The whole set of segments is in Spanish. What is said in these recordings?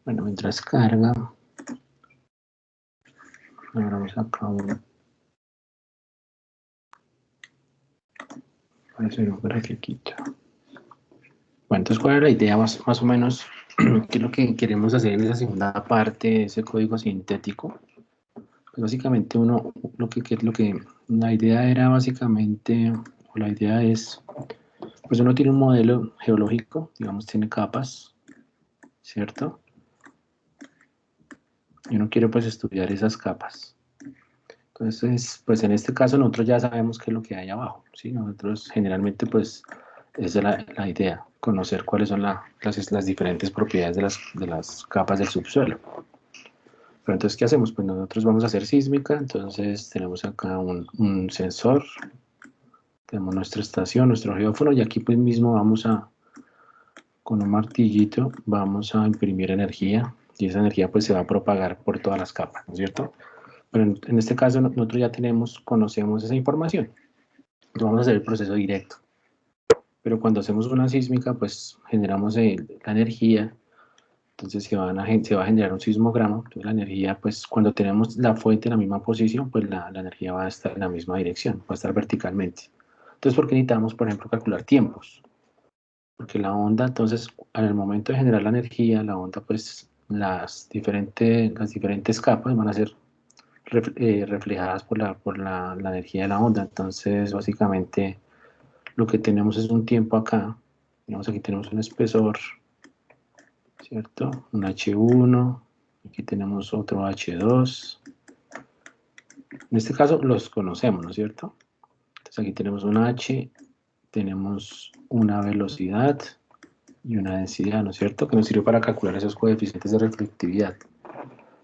Bueno, mientras carga, ahora vamos acá a hacer un grafiquito. Bueno, entonces, ¿cuál es la idea más o menos? ¿Qué es lo que queremos hacer en esa segunda parte de ese código sintético? Pues básicamente la idea era básicamente, o la idea es, pues uno tiene un modelo geológico, digamos, tiene capas, ¿cierto? Y uno quiere pues estudiar esas capas. Entonces, pues en este caso nosotros ya sabemos qué es lo que hay abajo, ¿sí? Nosotros generalmente pues esa es la idea, conocer cuáles son las diferentes propiedades de las capas del subsuelo. Pero entonces, ¿qué hacemos? Pues nosotros vamos a hacer sísmica, entonces tenemos acá un sensor, tenemos nuestra estación, nuestro geófono, y aquí pues mismo con un martillito, vamos a imprimir energía, y esa energía pues se va a propagar por todas las capas, ¿no es cierto? Pero en este caso nosotros ya conocemos esa información, entonces vamos a hacer el proceso directo. Pero cuando hacemos una sísmica, pues generamos la energía, entonces se va a generar un sismograma, entonces la energía, pues cuando tenemos la fuente en la misma posición, pues la energía va a estar en la misma dirección, va a estar verticalmente. Entonces, ¿por qué necesitamos, por ejemplo, calcular tiempos? Porque la onda, entonces, en el momento de generar la energía, la onda, pues las diferentes capas van a ser reflejadas la energía de la onda. Entonces, básicamente, lo que tenemos es un tiempo acá. Digamos, aquí tenemos un espesor, ¿cierto? Un H1, aquí tenemos otro H2. En este caso los conocemos, ¿no es cierto? Entonces aquí tenemos un H, tenemos una velocidad y una densidad, ¿no es cierto? Que nos sirve para calcular esos coeficientes de reflectividad.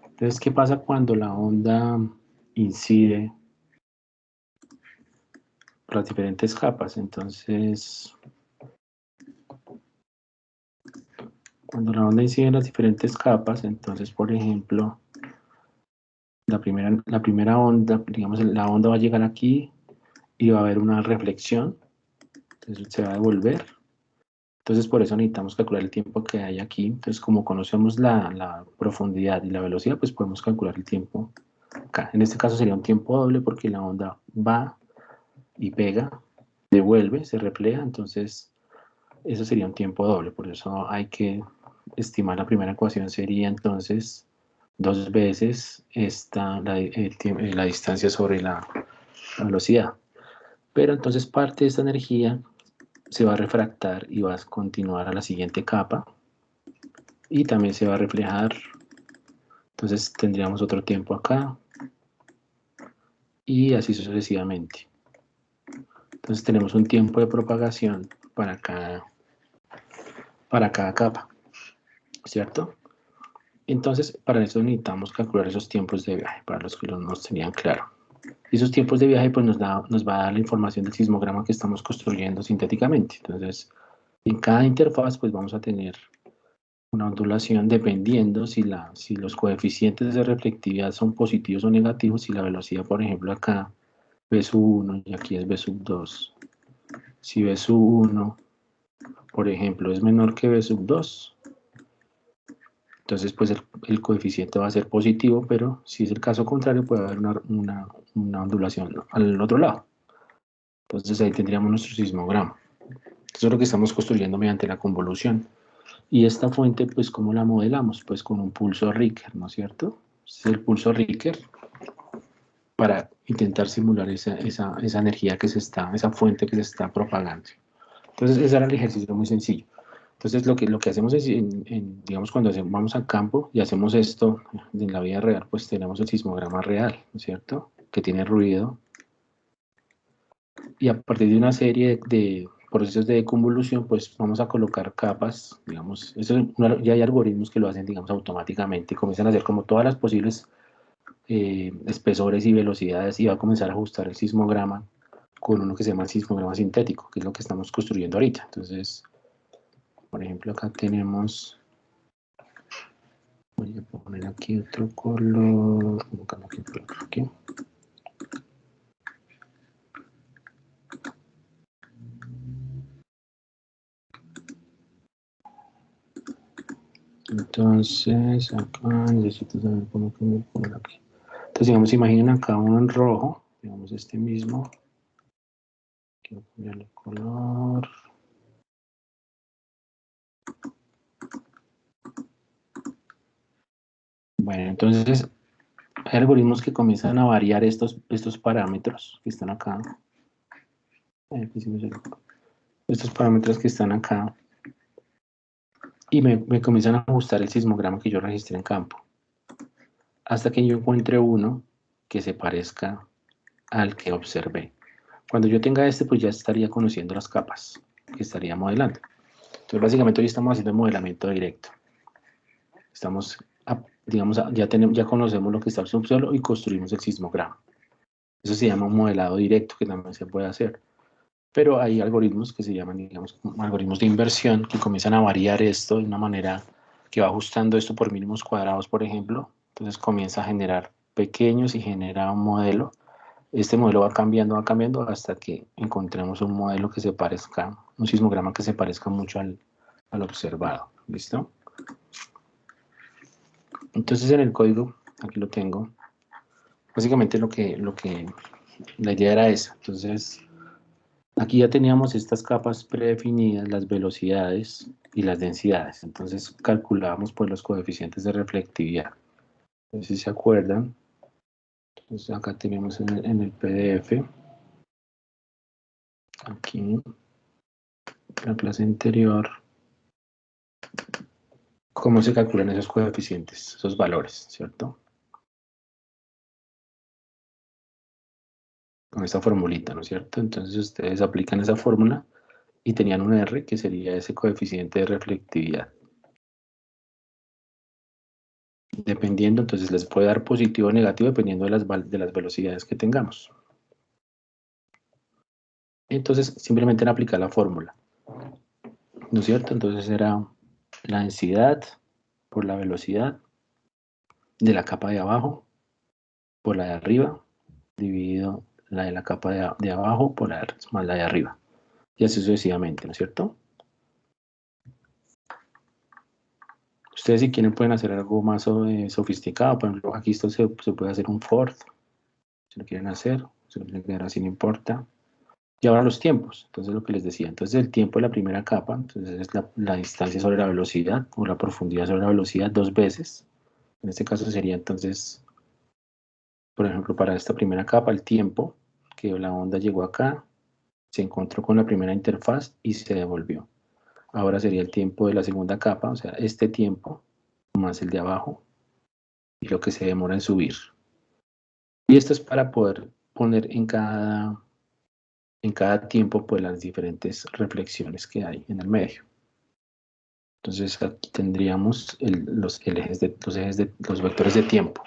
Entonces, ¿qué pasa cuando la onda incide por las diferentes capas? Entonces, cuando la onda incide en las diferentes capas, entonces, por ejemplo, la primera onda, digamos, la onda va a llegar aquí y va a haber una reflexión, entonces se va a devolver. Entonces, por eso necesitamos calcular el tiempo que hay aquí. Entonces, como conocemos la profundidad y la velocidad, pues podemos calcular el tiempo acá. En este caso sería un tiempo doble porque la onda va y pega, devuelve, se refleja, entonces eso sería un tiempo doble. Por eso hay que estimar la primera ecuación sería entonces dos veces la distancia sobre la velocidad. Pero entonces parte de esta energía se va a refractar y va a continuar a la siguiente capa y también se va a reflejar. Entonces tendríamos otro tiempo acá y así sucesivamente. Entonces tenemos un tiempo de propagación para cada capa, ¿cierto? Entonces para eso necesitamos calcular esos tiempos de viaje, para los que no nos tenían claro. Y esos tiempos de viaje pues nos va a dar la información del sismograma que estamos construyendo sintéticamente. Entonces en cada interfaz pues vamos a tener una ondulación dependiendo si los coeficientes de reflectividad son positivos o negativos, si la velocidad, por ejemplo, acá V sub 1 y aquí es V sub 2. Si V sub 1, por ejemplo, es menor que V sub 2, entonces pues el coeficiente va a ser positivo, pero si es el caso contrario puede haber una ondulación al otro lado. Entonces ahí tendríamos nuestro sismograma. Eso es lo que estamos construyendo mediante la convolución. Y esta fuente, pues, ¿cómo la modelamos? Pues con un pulso Richter, ¿no es cierto? Este es el pulso Richter para intentar simular esa energía esa fuente que se está propagando. Entonces, ese era el ejercicio muy sencillo. Entonces, lo que hacemos es, digamos, cuando vamos al campo y hacemos esto en la vida real, pues tenemos el sismograma real, ¿no es cierto? Que tiene ruido. Y a partir de una serie de procesos de convolución, pues vamos a colocar capas, digamos, ya hay algoritmos que lo hacen, digamos, automáticamente, y comienzan a hacer como todas las posibles espesores y velocidades, y va a comenzar a ajustar el sismograma con uno que se llama sismograma sintético, que es lo que estamos construyendo ahorita. Entonces, por ejemplo, acá tenemos, voy a poner aquí otro color, aquí. Entonces, acá necesito saber cómo que me pongo aquí. Entonces, digamos, imaginen acá uno en rojo, digamos este mismo. Quiero cambiarle el color. Bueno, entonces, hay algoritmos que comienzan a variar estos parámetros que están acá. Estos parámetros que están acá. Y me comienzan a ajustar el sismograma que yo registré en campo. Hasta que yo encuentre uno que se parezca al que observé. Cuando yo tenga este, pues ya estaría conociendo las capas que estaría modelando. Entonces, básicamente hoy estamos haciendo el modelamiento directo. Estamos, digamos, ya conocemos lo que está el subsuelo y construimos el sismograma. Eso se llama un modelado directo, que también se puede hacer. Pero hay algoritmos que se llaman, digamos, algoritmos de inversión, que comienzan a variar esto de una manera que va ajustando esto por mínimos cuadrados, por ejemplo. Entonces comienza a generar pequeños y genera un modelo. Este modelo va cambiando hasta que encontremos un modelo que se parezca, un sismograma que se parezca mucho al observado. ¿Listo? Entonces en el código, aquí lo tengo, básicamente la idea era esa. Entonces aquí ya teníamos estas capas predefinidas, las velocidades y las densidades. Entonces calculábamos pues los coeficientes de reflectividad. Entonces si se acuerdan, entonces acá tenemos en el PDF, aquí, la clase anterior, cómo se calculan esos coeficientes, esos valores, ¿cierto? Con esta formulita, ¿no es cierto? Entonces ustedes aplican esa fórmula y tenían un R que sería ese coeficiente de reflectividad. Dependiendo, entonces les puede dar positivo o negativo dependiendo de las velocidades que tengamos. Entonces simplemente era aplicar la fórmula, ¿no es cierto? Entonces era la densidad por la velocidad de la capa de abajo por la de arriba, dividido la de la capa de abajo por más la de arriba. Y así sucesivamente, ¿no es cierto? Ustedes si quieren pueden hacer algo más sofisticado. Por ejemplo, aquí esto se puede hacer un for, si lo quieren hacer, si lo quieren quedar así no importa. Y ahora los tiempos, entonces lo que les decía, entonces el tiempo de la primera capa, entonces es la distancia sobre la velocidad o la profundidad sobre la velocidad dos veces. En este caso sería entonces, por ejemplo, para esta primera capa, el tiempo que la onda llegó acá, se encontró con la primera interfaz y se devolvió. Ahora sería el tiempo de la segunda capa, o sea, este tiempo más el de abajo y lo que se demora en subir. Y esto es para poder poner en cada tiempo pues las diferentes reflexiones que hay en el medio. Entonces aquí tendríamos los vectores de tiempo.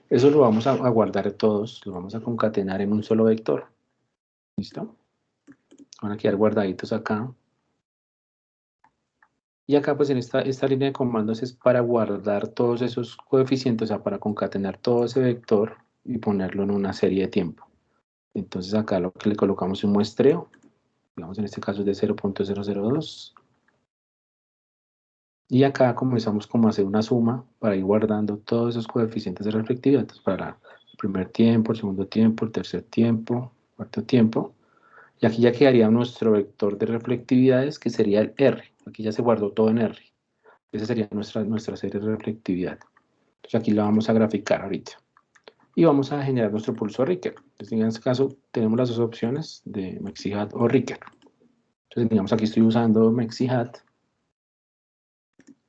Eso lo vamos a guardar todos, lo vamos a concatenar en un solo vector. ¿Listo? Van a quedar guardaditos acá. Y acá pues en esta línea de comandos es para guardar todos esos coeficientes, o sea, para concatenar todo ese vector y ponerlo en una serie de tiempo. Entonces acá lo que le colocamos un muestreo, digamos en este caso es de 0.002. Y acá comenzamos como a hacer una suma para ir guardando todos esos coeficientes de reflectividad. Entonces para el primer tiempo, el segundo tiempo, el tercer tiempo, cuarto tiempo. Y aquí ya quedaría nuestro vector de reflectividades que sería el R. Aquí ya se guardó todo en R. Esa sería nuestra serie de reflectividad. Entonces aquí la vamos a graficar ahorita. Y vamos a generar nuestro pulso Richter. Entonces en este caso tenemos las dos opciones de Mexi-Hat o Richter. Entonces digamos aquí estoy usando Mexi-Hat.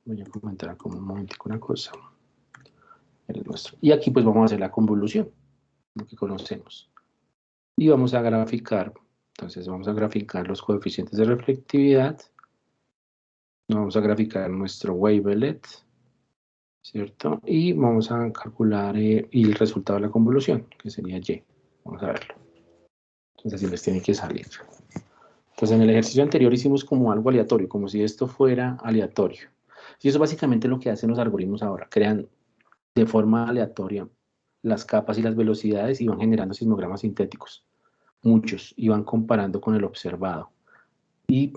Voy a comentar como un momentico una cosa. Y aquí pues vamos a hacer la convolución, lo que conocemos. Y vamos a graficar, entonces vamos a graficar los coeficientes de reflectividad. Vamos a graficar nuestro wavelet, ¿cierto? Y vamos a calcular y el resultado de la convolución, que sería Y. Vamos a verlo. Entonces así les tiene que salir. Entonces en el ejercicio anterior hicimos como algo aleatorio, como si esto fuera aleatorio. Y eso básicamente lo que hacen los algoritmos ahora, crean de forma aleatoria las capas y las velocidades y van generando sismogramas sintéticos, muchos, y van comparando con el observado. Y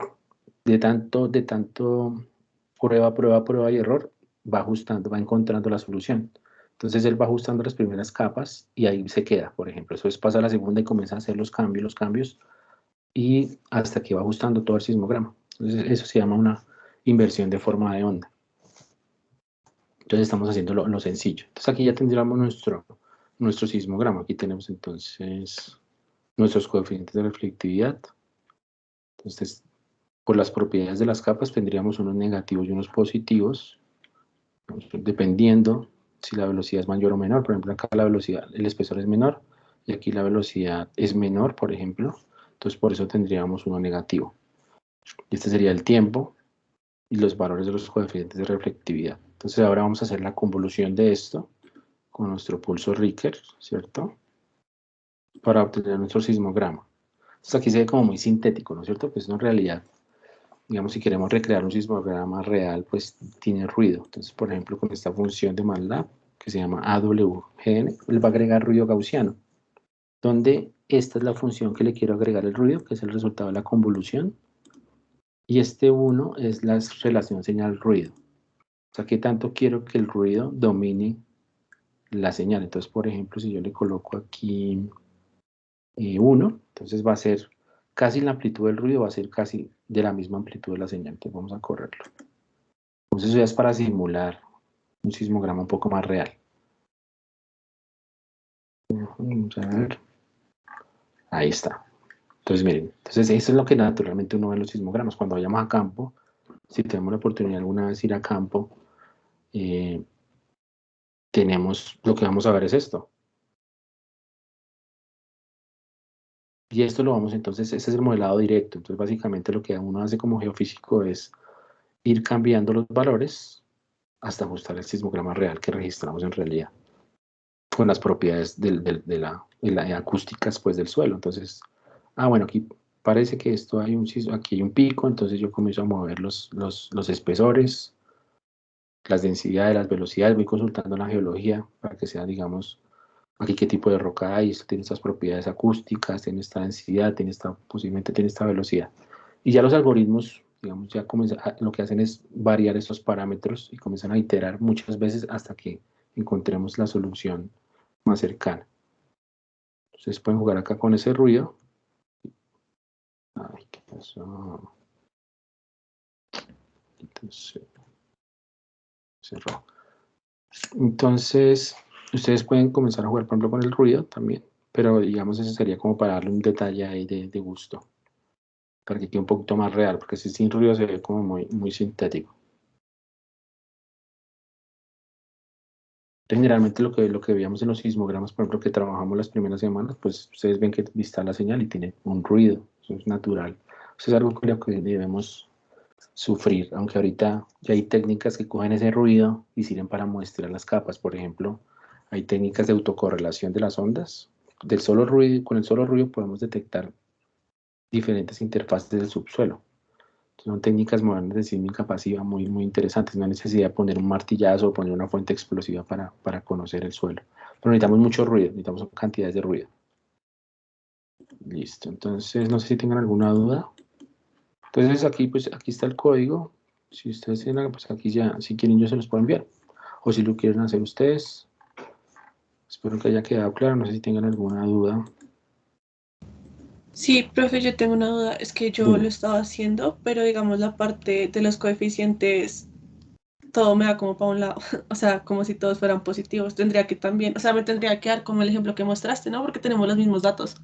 de tanto prueba, prueba, prueba y error, va ajustando, va encontrando la solución. Entonces él va ajustando las primeras capas y ahí se queda, por ejemplo. Eso es pasa a la segunda y comienza a hacer los cambios, y hasta que va ajustando todo el sismograma. Entonces eso se llama una inversión de forma de onda. Entonces estamos haciendo lo sencillo. Entonces aquí ya tendríamos nuestro sismograma. Aquí tenemos entonces nuestros coeficientes de reflectividad. Entonces, por las propiedades de las capas tendríamos unos negativos y unos positivos, dependiendo si la velocidad es mayor o menor. Por ejemplo, acá la velocidad, el espesor es menor, y aquí la velocidad es menor, por ejemplo. Entonces, por eso tendríamos uno negativo. Y este sería el tiempo y los valores de los coeficientes de reflectividad. Entonces, ahora vamos a hacer la convolución de esto con nuestro pulso Richter, ¿cierto? Para obtener nuestro sismograma. Entonces, aquí se ve como muy sintético, ¿no es cierto? Pues en realidad, digamos, si queremos recrear un sismograma real, pues tiene ruido. Entonces, por ejemplo, con esta función de MATLAB, que se llama AWGN, él va a agregar ruido gaussiano, donde esta es la función que le quiero agregar el ruido, que es el resultado de la convolución, y este 1 es la relación señal-ruido. O sea, ¿qué tanto quiero que el ruido domine la señal? Entonces, por ejemplo, si yo le coloco aquí 1, entonces va a ser casi la amplitud del ruido, va a ser casi de la misma amplitud de la señal. Entonces vamos a correrlo. Entonces eso ya es para simular un sismograma un poco más real. Vamos a ver. Ahí está. Entonces miren, entonces eso es lo que naturalmente uno ve en los sismogramas. Cuando vayamos a campo, si tenemos la oportunidad alguna vez de ir a campo, tenemos, lo que vamos a ver es esto. Y esto lo vamos, entonces, ese es el modelado directo. Entonces, básicamente lo que uno hace como geofísico es ir cambiando los valores hasta ajustar el sismograma real que registramos en realidad, con las propiedades de la acústicas pues, del suelo. Entonces, bueno, aquí parece que esto hay aquí hay un pico, entonces yo comienzo a mover los espesores, las densidades, las velocidades, voy consultando la geología para que sea, digamos, aquí qué tipo de roca hay, esto tiene estas propiedades acústicas, tiene esta densidad, posiblemente tiene esta velocidad. Y ya los algoritmos, digamos, ya lo que hacen es variar estos parámetros y comienzan a iterar muchas veces hasta que encontremos la solución más cercana. Entonces pueden jugar acá con ese ruido. Ay, ¿qué pasó? Entonces, cerró. Entonces, ustedes pueden comenzar a jugar, por ejemplo, con el ruido también, pero digamos, ese sería como para darle un detalle ahí de gusto, para que quede un poquito más real, porque si sin ruido se ve como muy sintético. Generalmente lo que veíamos en los sismogramas, por ejemplo, que trabajamos las primeras semanas, pues ustedes ven que está la señal y tiene un ruido, eso es natural. Eso es algo con lo que debemos sufrir, aunque ahorita ya hay técnicas que cogen ese ruido y sirven para muestrear las capas. Por ejemplo, hay técnicas de autocorrelación de las ondas. Con el solo ruido podemos detectar diferentes interfaces del subsuelo. Son técnicas modernas de sísmica pasiva muy interesantes. No hay necesidad de poner un martillazo o poner una fuente explosiva para conocer el suelo. Pero necesitamos mucho ruido, necesitamos cantidades de ruido. Listo, entonces no sé si tengan alguna duda. Entonces aquí, pues aquí está el código. Si ustedes tienen, pues aquí ya, si quieren yo se los puedo enviar. O si lo quieren hacer ustedes. Espero que haya quedado claro, no sé si tengan alguna duda. Sí, profe, yo tengo una duda. Es que yo lo Dime. estaba haciendo, pero digamos la parte de los coeficientes, todo me da como para un lado. O sea, como si todos fueran positivos. Tendría que también, o sea, me tendría que dar como el ejemplo que mostraste, ¿no? Porque tenemos los mismos datos.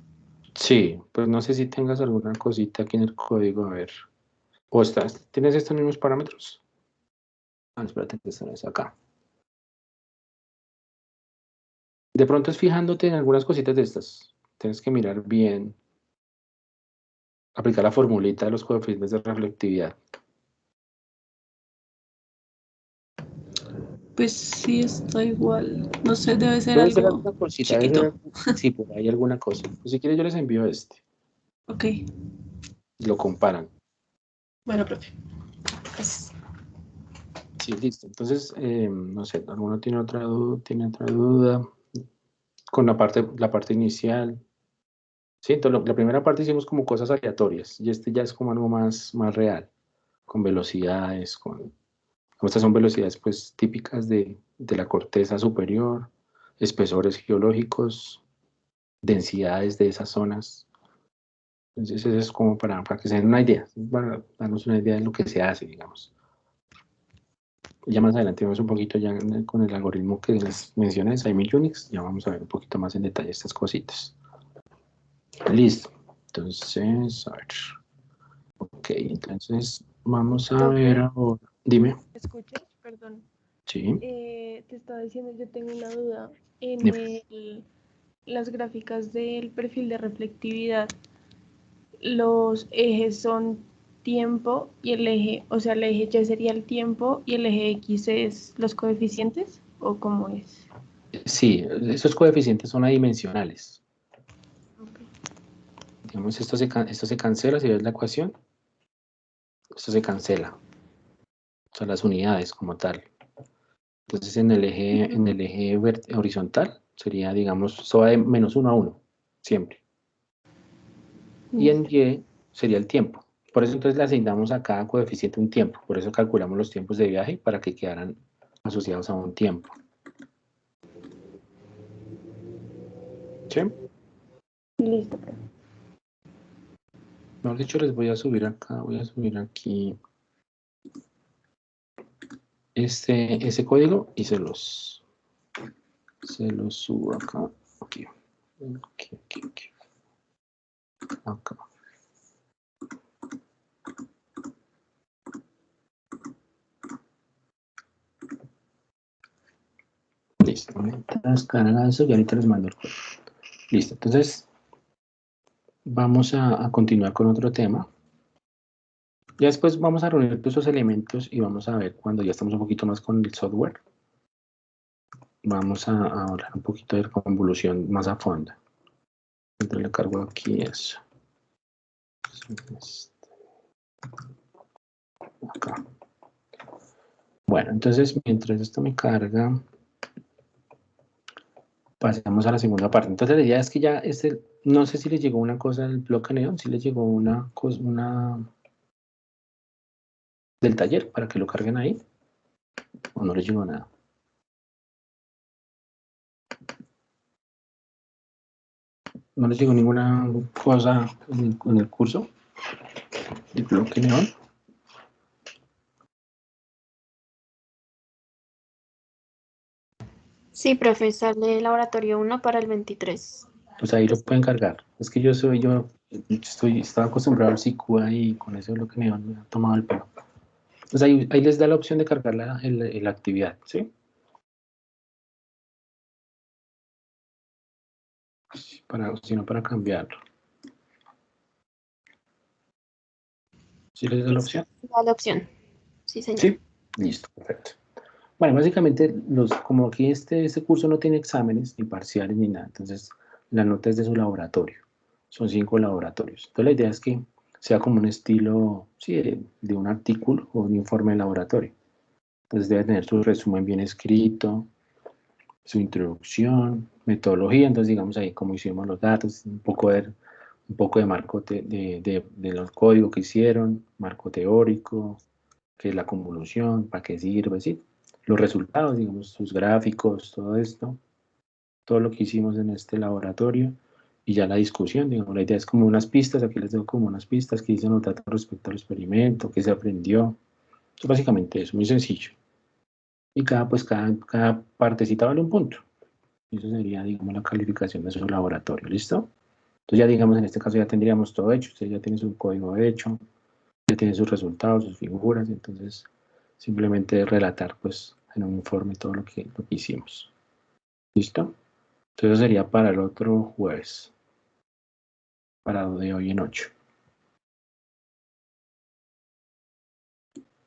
Sí, pues no sé si tengas alguna cosita aquí en el código, a ver. ¿Tienes estos mismos parámetros? Espérate que están acá. De pronto es fijándote en algunas cositas de estas. Tienes que mirar bien, aplicar la formulita de los coeficientes de reflectividad. Pues sí, está igual. No sé, debe ser Debe ser algo alguna cosita, debe chiquito. ser, sí, por ahí alguna cosa. Pues si quieres yo les envío este. Ok, Lo comparan. bueno, profe. Pues, Sí, listo. Entonces, no sé, ¿alguno tiene otra duda con la parte inicial? Sí, entonces la primera parte hicimos como cosas aleatorias y este ya es como algo más real, con velocidades, con Estas son velocidades pues típicas de la corteza superior, espesores geológicos, densidades de esas zonas. Entonces eso es como para que se den una idea, para darnos una idea de lo que se hace, digamos. Ya más adelante vemos un poquito ya con el algoritmo que les mencioné de Simil Unix, ya vamos a ver un poquito más en detalle estas cositas. Listo. Entonces, a ver. Ok, entonces vamos a ver ahora. Dime. Escuche, perdón. Sí. Te estaba diciendo, yo tengo una duda. Dime. Las gráficas del perfil de reflectividad, los ejes son tiempo y el eje, o sea, el eje Y sería el tiempo y el eje X es los coeficientes, ¿o cómo es? Sí, esos coeficientes son adimensionales. Okay. Digamos, esto se cancela, si ves la ecuación, esto se cancela. Son las unidades como tal. Entonces en el eje horizontal sería, digamos, esto va de -1 a 1, siempre. Y en Y sería el tiempo. Por eso entonces le asignamos a cada coeficiente un tiempo. Por eso calculamos los tiempos de viaje para que quedaran asociados a un tiempo. ¿Sí? Listo. Mejor dicho, les voy a subir acá, voy a subir aquí ese código y se los subo acá. Aquí. Acá. Listo. Mientras carga eso, y ahorita les mando el código. Listo. Entonces, vamos a continuar con otro tema. Ya después vamos a reunir todos esos elementos y vamos a ver cuando ya estamos un poquito más con el software. Vamos a hablar un poquito de convolución más a fondo. Entonces le cargo aquí eso. Acá. Bueno, entonces mientras esto me carga, pasamos a la segunda parte. Entonces la idea es que ya no sé si les llegó una cosa del bloque Neon, si les llegó una del taller para que lo carguen ahí, o no les llegó nada. No les llegó ninguna cosa en el curso del bloque Neon. Sí, profe, sale laboratorio 1 para el 23. Pues ahí lo pueden cargar. Es que yo estaba acostumbrado al CQA y con eso es lo que me ha tomado el pelo. Pues ahí les da la opción de cargar la actividad, ¿sí? Sino para cambiarlo. ¿Sí les da la opción? Da la opción. Sí, señor. Sí. Listo, perfecto. Bueno, básicamente, como aquí este curso no tiene exámenes, ni parciales, ni nada, entonces la nota es de su laboratorio. Son 5 laboratorios. Entonces la idea es que sea como un estilo, sí, de un artículo o un informe de laboratorio. Entonces debe tener su resumen bien escrito, su introducción, metodología, entonces digamos ahí cómo hicimos los datos, un poco de marco de los códigos que hicieron, marco teórico, qué es la convolución, para qué sirve, ¿sí? Los resultados, digamos, sus gráficos, todo esto, todo lo que hicimos en este laboratorio y ya la discusión, digamos, la idea es como unas pistas, aquí les dejo como unas pistas que dicen los datos respecto al experimento, qué se aprendió, eso básicamente es muy sencillo. Y cada partecita vale un punto. Eso sería, digamos, la calificación de su laboratorio, ¿listo? Entonces ya, digamos, en este caso ya tendríamos todo hecho, usted ya tiene su código hecho, ya tiene sus resultados, sus figuras, entonces simplemente relatar, pues, en un informe todo lo que hicimos. ¿Listo? Entonces eso sería para el otro jueves, para de hoy en 8.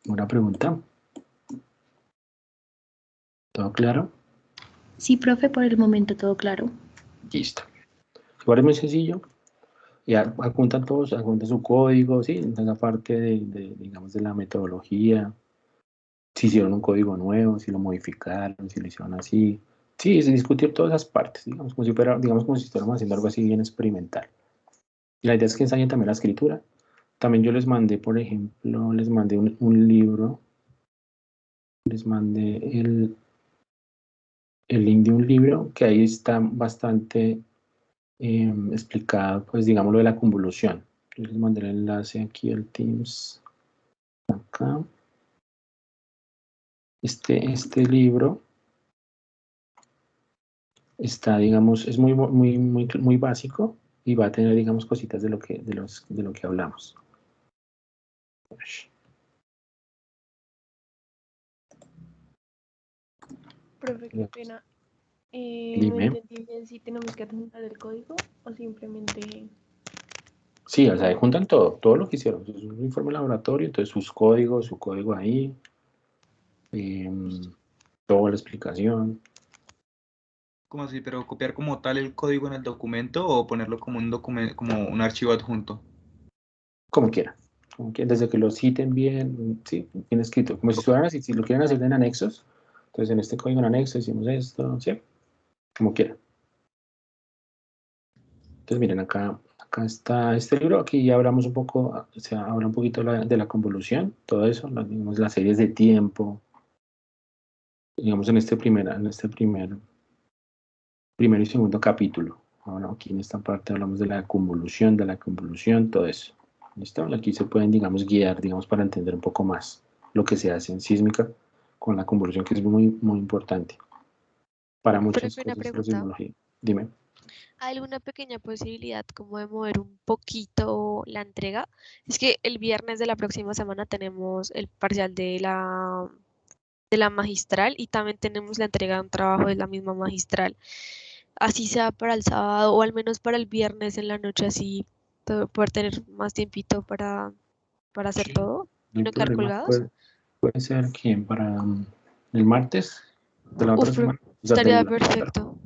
¿Una pregunta? ¿Todo claro? Sí, profe, por el momento todo claro. Listo. Igual es muy sencillo. Ya adjuntan todos, adjuntan su código, ¿sí? Entonces, aparte digamos, de la metodología, si hicieron un código nuevo, si lo modificaron, si lo hicieron así. Sí, es discutir todas esas partes, digamos, digamos, como si estuviéramos haciendo algo así bien experimental. Y la idea es que ensayen también la escritura. También yo les mandé, por ejemplo, les mandé un libro les mandé el link de un libro que ahí está bastante explicado, pues digamos lo de la convolución. Yo les mandé el enlace aquí al Teams. Acá. Este libro está, digamos, es muy básico y va a tener, digamos, cositas de lo que hablamos. Profe, qué pena. No Dime. entendí bien si tenemos que adjuntar el código o simplemente... Sí, o sea, juntan todo lo que hicieron. Es un informe laboratorio, entonces sus códigos, su código ahí, toda la explicación. ¿Cómo así? ¿Pero copiar como tal el código en el documento o ponerlo como un documento, como un archivo adjunto? Como quieran. Desde que lo citen bien, sí, bien escrito. Como si estuvieran así, si lo quieren hacer en anexos, entonces en este código en anexo hicimos esto, sí, como quieran. Entonces miren, acá está este libro, aquí ya hablamos un poco, o sea, habla un poquito de la convolución, todo eso, digamos, las series de tiempo, digamos en este primero y segundo capítulo. Ahora aquí en esta parte hablamos de la convolución, todo eso. ¿Listo? Aquí se pueden, digamos, guiar, digamos, para entender un poco más lo que se hace en sísmica con la convolución, que es muy importante para muchas Profe, una cosas de la pregunta. sismología. Dime. ¿Hay alguna pequeña posibilidad como de mover un poquito la entrega? Es que el viernes de la próxima semana tenemos el parcial de la magistral y también tenemos la entrega de un trabajo de la misma magistral. Así sea para el sábado o al menos para el viernes en la noche, así poder tener más tiempito para hacer todo No y hay no quedar problema. colgados. Puede ser ¿quién? Para el martes de la otra Uf, semana. O sea, estaría perfecto.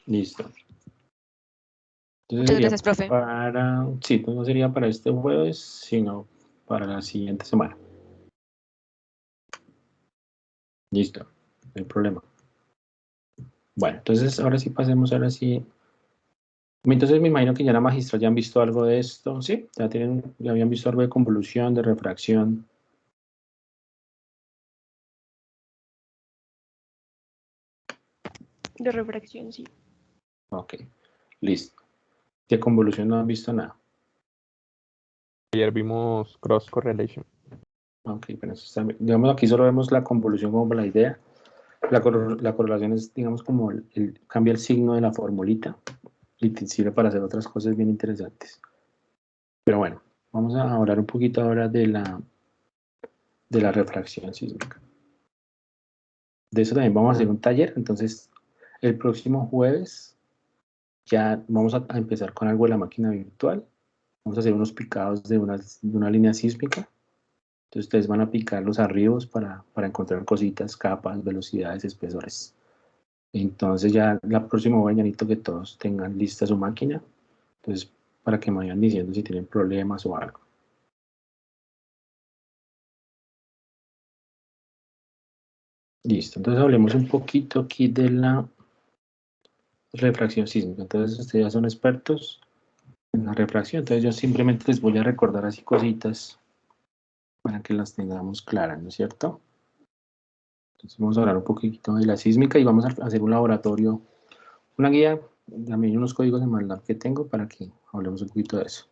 Listo. Entonces Muchas sería gracias, profe. sí, pues no sería para este jueves, sino para la siguiente semana. Listo, no hay problema. Bueno, entonces ahora sí pasemos, ahora sí. Entonces me imagino que ya la magistra ya han visto algo de esto, ¿sí? Ya habían visto algo de convolución, de refracción. De refracción, sí. Ok, listo. De convolución no han visto nada. Ayer vimos cross correlation. Ok, pero eso está bien. Digamos, aquí solo vemos la convolución como la idea. La correlación es, digamos, como cambia el signo de la formulita y te sirve para hacer otras cosas bien interesantes. Pero bueno, vamos a hablar un poquito ahora de la refracción sísmica. De eso también vamos a hacer un taller, entonces el próximo jueves ya vamos a empezar con algo de la máquina virtual. Vamos a hacer unos picados de una línea sísmica. Entonces ustedes van a picar los arribos para encontrar cositas, capas, velocidades, espesores. Entonces ya la próxima mañanito que todos tengan lista su máquina. Entonces para que me vayan diciendo si tienen problemas o algo. Listo, entonces hablemos un poquito aquí de la refracción sísmica. Entonces ustedes ya son expertos en la refracción, entonces yo simplemente les voy a recordar así cositas para que las tengamos claras, ¿no es cierto? Entonces vamos a hablar un poquito de la sísmica y vamos a hacer un laboratorio, una guía, también unos códigos de MATLAB que tengo para que hablemos un poquito de eso.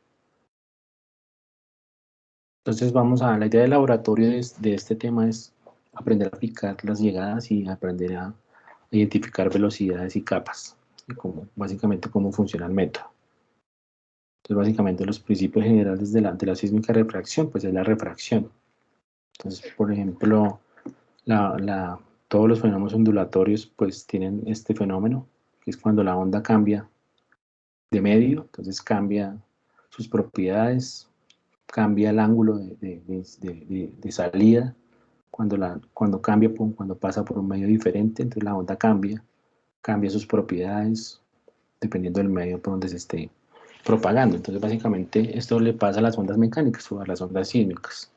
Entonces la idea del laboratorio de este tema es aprender a aplicar las llegadas y aprender a identificar velocidades y capas, y básicamente cómo funciona el método. Entonces básicamente los principios generales de la sísmica refracción, pues es la refracción. Entonces, por ejemplo, todos los fenómenos ondulatorios pues tienen este fenómeno, que es cuando la onda cambia de medio, entonces cambia sus propiedades, cambia el ángulo de salida, cuando cuando pasa por un medio diferente, entonces la onda cambia sus propiedades, dependiendo del medio por donde se esté propagando. Entonces básicamente esto le pasa a las ondas mecánicas o a las ondas sísmicas.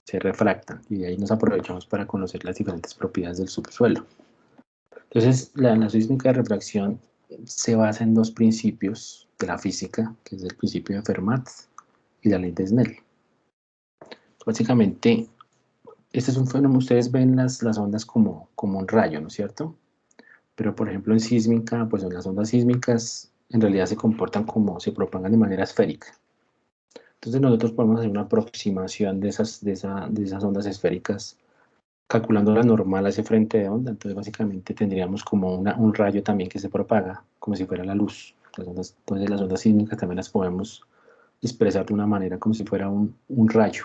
Se refractan y de ahí nos aprovechamos para conocer las diferentes propiedades del subsuelo. Entonces, la sísmica de refracción se basa en dos principios de la física, que es el principio de Fermat y la ley de Snell. Básicamente, este es un fenómeno, ustedes ven las ondas como un rayo, ¿no es cierto? Pero, por ejemplo, en sísmica, pues en las ondas sísmicas en realidad se comportan como, se propagan de manera esférica. Entonces nosotros podemos hacer una aproximación de esas ondas esféricas calculando la normal a ese frente de onda. Entonces básicamente tendríamos como un rayo también que se propaga, como si fuera la luz. Entonces las ondas sísmicas también las podemos expresar de una manera como si fuera un rayo.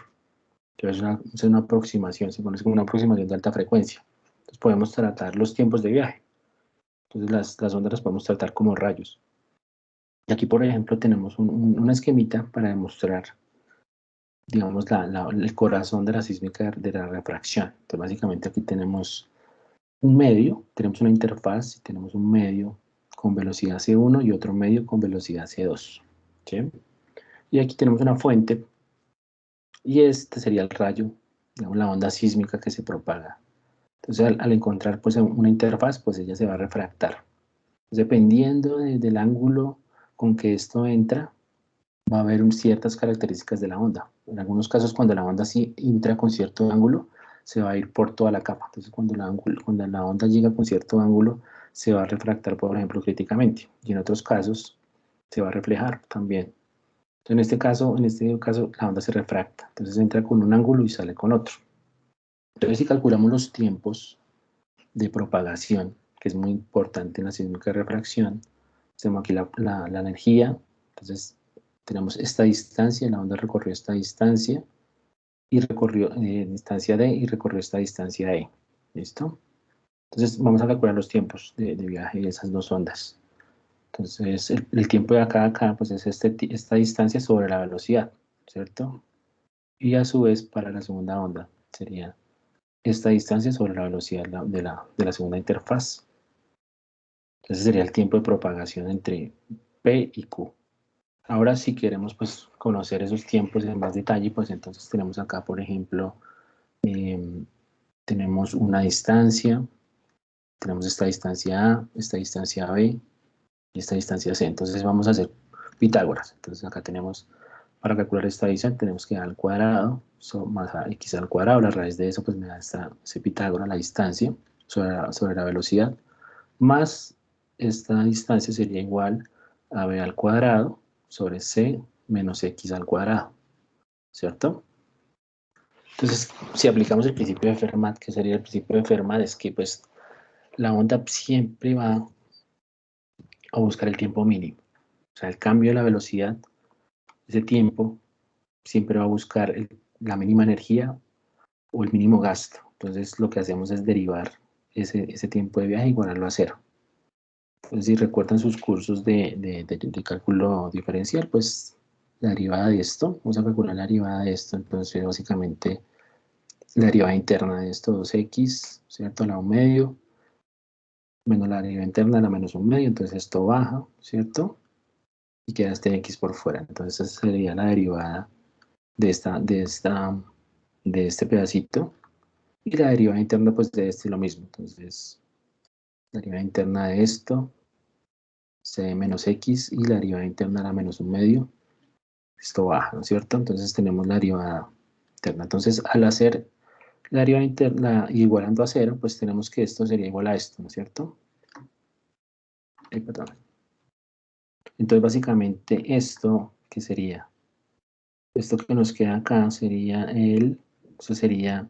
Entonces es una aproximación, se conoce como una aproximación de alta frecuencia. Entonces podemos tratar los tiempos de viaje. Entonces las ondas las podemos tratar como rayos. Y aquí, por ejemplo, tenemos un esquemita para demostrar, digamos, el corazón de la sísmica de la refracción. Entonces básicamente aquí tenemos un medio, tenemos una interfaz y tenemos un medio con velocidad C1 y otro medio con velocidad C2. ¿Sí? Y aquí tenemos una fuente y este sería el rayo, digamos, la onda sísmica que se propaga. Entonces al encontrar pues una interfaz, pues ella se va a refractar. Dependiendo del ángulo con que esto entra, va a haber ciertas características de la onda. En algunos casos, cuando la onda sí entra con cierto ángulo, se va a ir por toda la capa. Entonces, cuando la onda llega con cierto ángulo, se va a refractar, por ejemplo, críticamente. Y en otros casos, se va a reflejar también. Entonces, en este caso, la onda se refracta. Entonces, entra con un ángulo y sale con otro. Entonces, si calculamos los tiempos de propagación, que es muy importante en la sísmica de refracción, tenemos aquí la energía. Entonces, tenemos esta distancia, la onda recorrió esta distancia y recorrió distancia D y recorrió esta distancia E. ¿Listo? Entonces vamos a calcular los tiempos de viaje de esas dos ondas. Entonces el tiempo de acá a acá pues es esta distancia sobre la velocidad, ¿cierto? Y a su vez para la segunda onda sería esta distancia sobre la velocidad de la segunda interfaz. Entonces sería el tiempo de propagación entre P y Q. Ahora, si queremos pues, conocer esos tiempos en más detalle, pues entonces tenemos acá, por ejemplo, tenemos una distancia, tenemos esta distancia A, esta distancia B y esta distancia C. Entonces vamos a hacer Pitágoras. Entonces acá tenemos, para calcular esta distancia, tenemos que dar al cuadrado, más a x al cuadrado, la raíz de eso pues me da ese Pitágoras, la distancia sobre la velocidad, más esta distancia sería igual a b al cuadrado sobre c menos x al cuadrado, ¿cierto? Entonces, si aplicamos el principio de Fermat, que sería el principio de Fermat, es que pues la onda siempre va a buscar el tiempo mínimo. O sea, el cambio de la velocidad, ese tiempo, siempre va a buscar la mínima energía o el mínimo gasto. Entonces, lo que hacemos es derivar ese tiempo de viaje, igualarlo a cero. Pues si recuerdan sus cursos de cálculo diferencial, pues la derivada de esto, vamos a calcular la derivada de esto, entonces básicamente la derivada interna de esto, 2x, ¿cierto? A la 1 medio, menos la derivada interna a la menos 1 medio, entonces esto baja, ¿cierto? Y queda este x por fuera, entonces esa sería la derivada de este pedacito, y la derivada interna pues de este lo mismo, entonces la derivada interna de esto, c menos x, y la derivada interna a la menos 1 medio, esto baja, ¿no es cierto? Entonces tenemos la derivada interna. Entonces al hacer la derivada interna igualando a 0, pues tenemos que esto sería igual a esto, ¿no es cierto? Perdón. Entonces básicamente esto, ¿qué sería? Esto que nos queda acá sería esto sería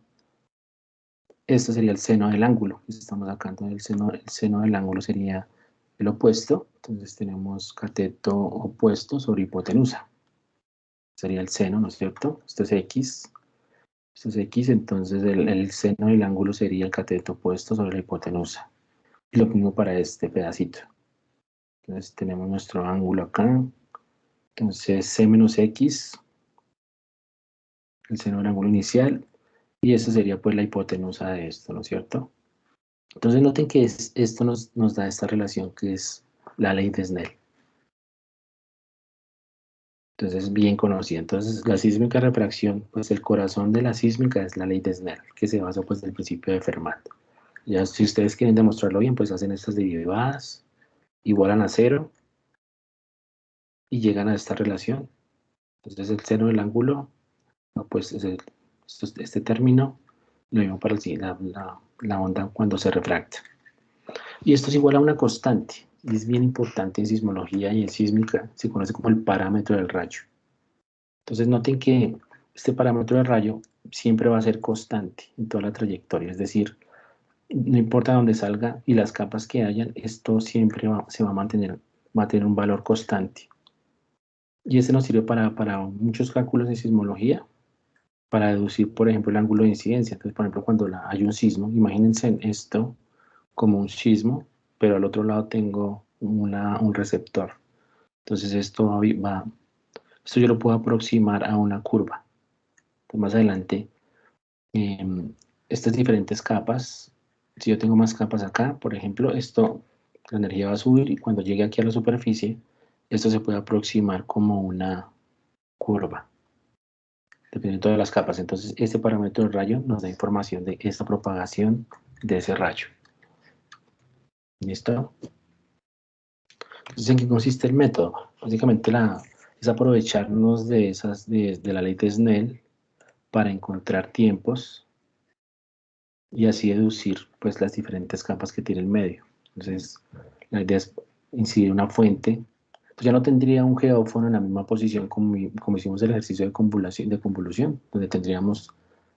el seno del ángulo. Estamos acá, entonces el seno del ángulo sería el opuesto. Entonces tenemos cateto opuesto sobre hipotenusa. Sería el seno, ¿no es cierto? Esto es x. Esto es x, entonces el seno del ángulo sería el cateto opuesto sobre la hipotenusa. Y lo mismo para este pedacito. Entonces tenemos nuestro ángulo acá. Entonces c menos x, el seno del ángulo inicial. Y eso sería pues la hipotenusa de esto, ¿no es cierto? Entonces noten que esto nos da esta relación que es la ley de Snell. Entonces es bien conocida. Entonces la sísmica refracción, pues el corazón de la sísmica es la ley de Snell, que se basa pues en el principio de Fermat. Ya si ustedes quieren demostrarlo bien, pues hacen estas derivadas, igualan a 0 y llegan a esta relación. Entonces el seno del ángulo, no, pues es este término Lo mismo para la onda cuando se refracta. Y esto es igual a una constante. Y es bien importante en sismología y en sísmica. Se conoce como el parámetro del rayo. Entonces noten que este parámetro del rayo siempre va a ser constante en toda la trayectoria. Es decir, no importa dónde salga y las capas que hayan, esto siempre se va a mantener, va a tener un valor constante. Y este nos sirve para muchos cálculos de sismología, para deducir, por ejemplo, el ángulo de incidencia. Entonces, por ejemplo, cuando hay un sismo, imagínense esto como un sismo, pero al otro lado tengo un receptor. Entonces, esto yo lo puedo aproximar a una curva. Entonces, más adelante, estas diferentes capas, si yo tengo más capas acá, por ejemplo, la energía va a subir y cuando llegue aquí a la superficie, esto se puede aproximar como una curva, dependiendo de las capas. Entonces, este parámetro del rayo nos da información de esta propagación de ese rayo. ¿Listo? Entonces, ¿en qué consiste el método? Básicamente es aprovecharnos de la ley de Snell para encontrar tiempos y así deducir pues las diferentes capas que tiene el medio. Entonces, la idea es incidir una fuente. Pues ya no tendría un geófono en la misma posición como hicimos el ejercicio de convolución, donde tendríamos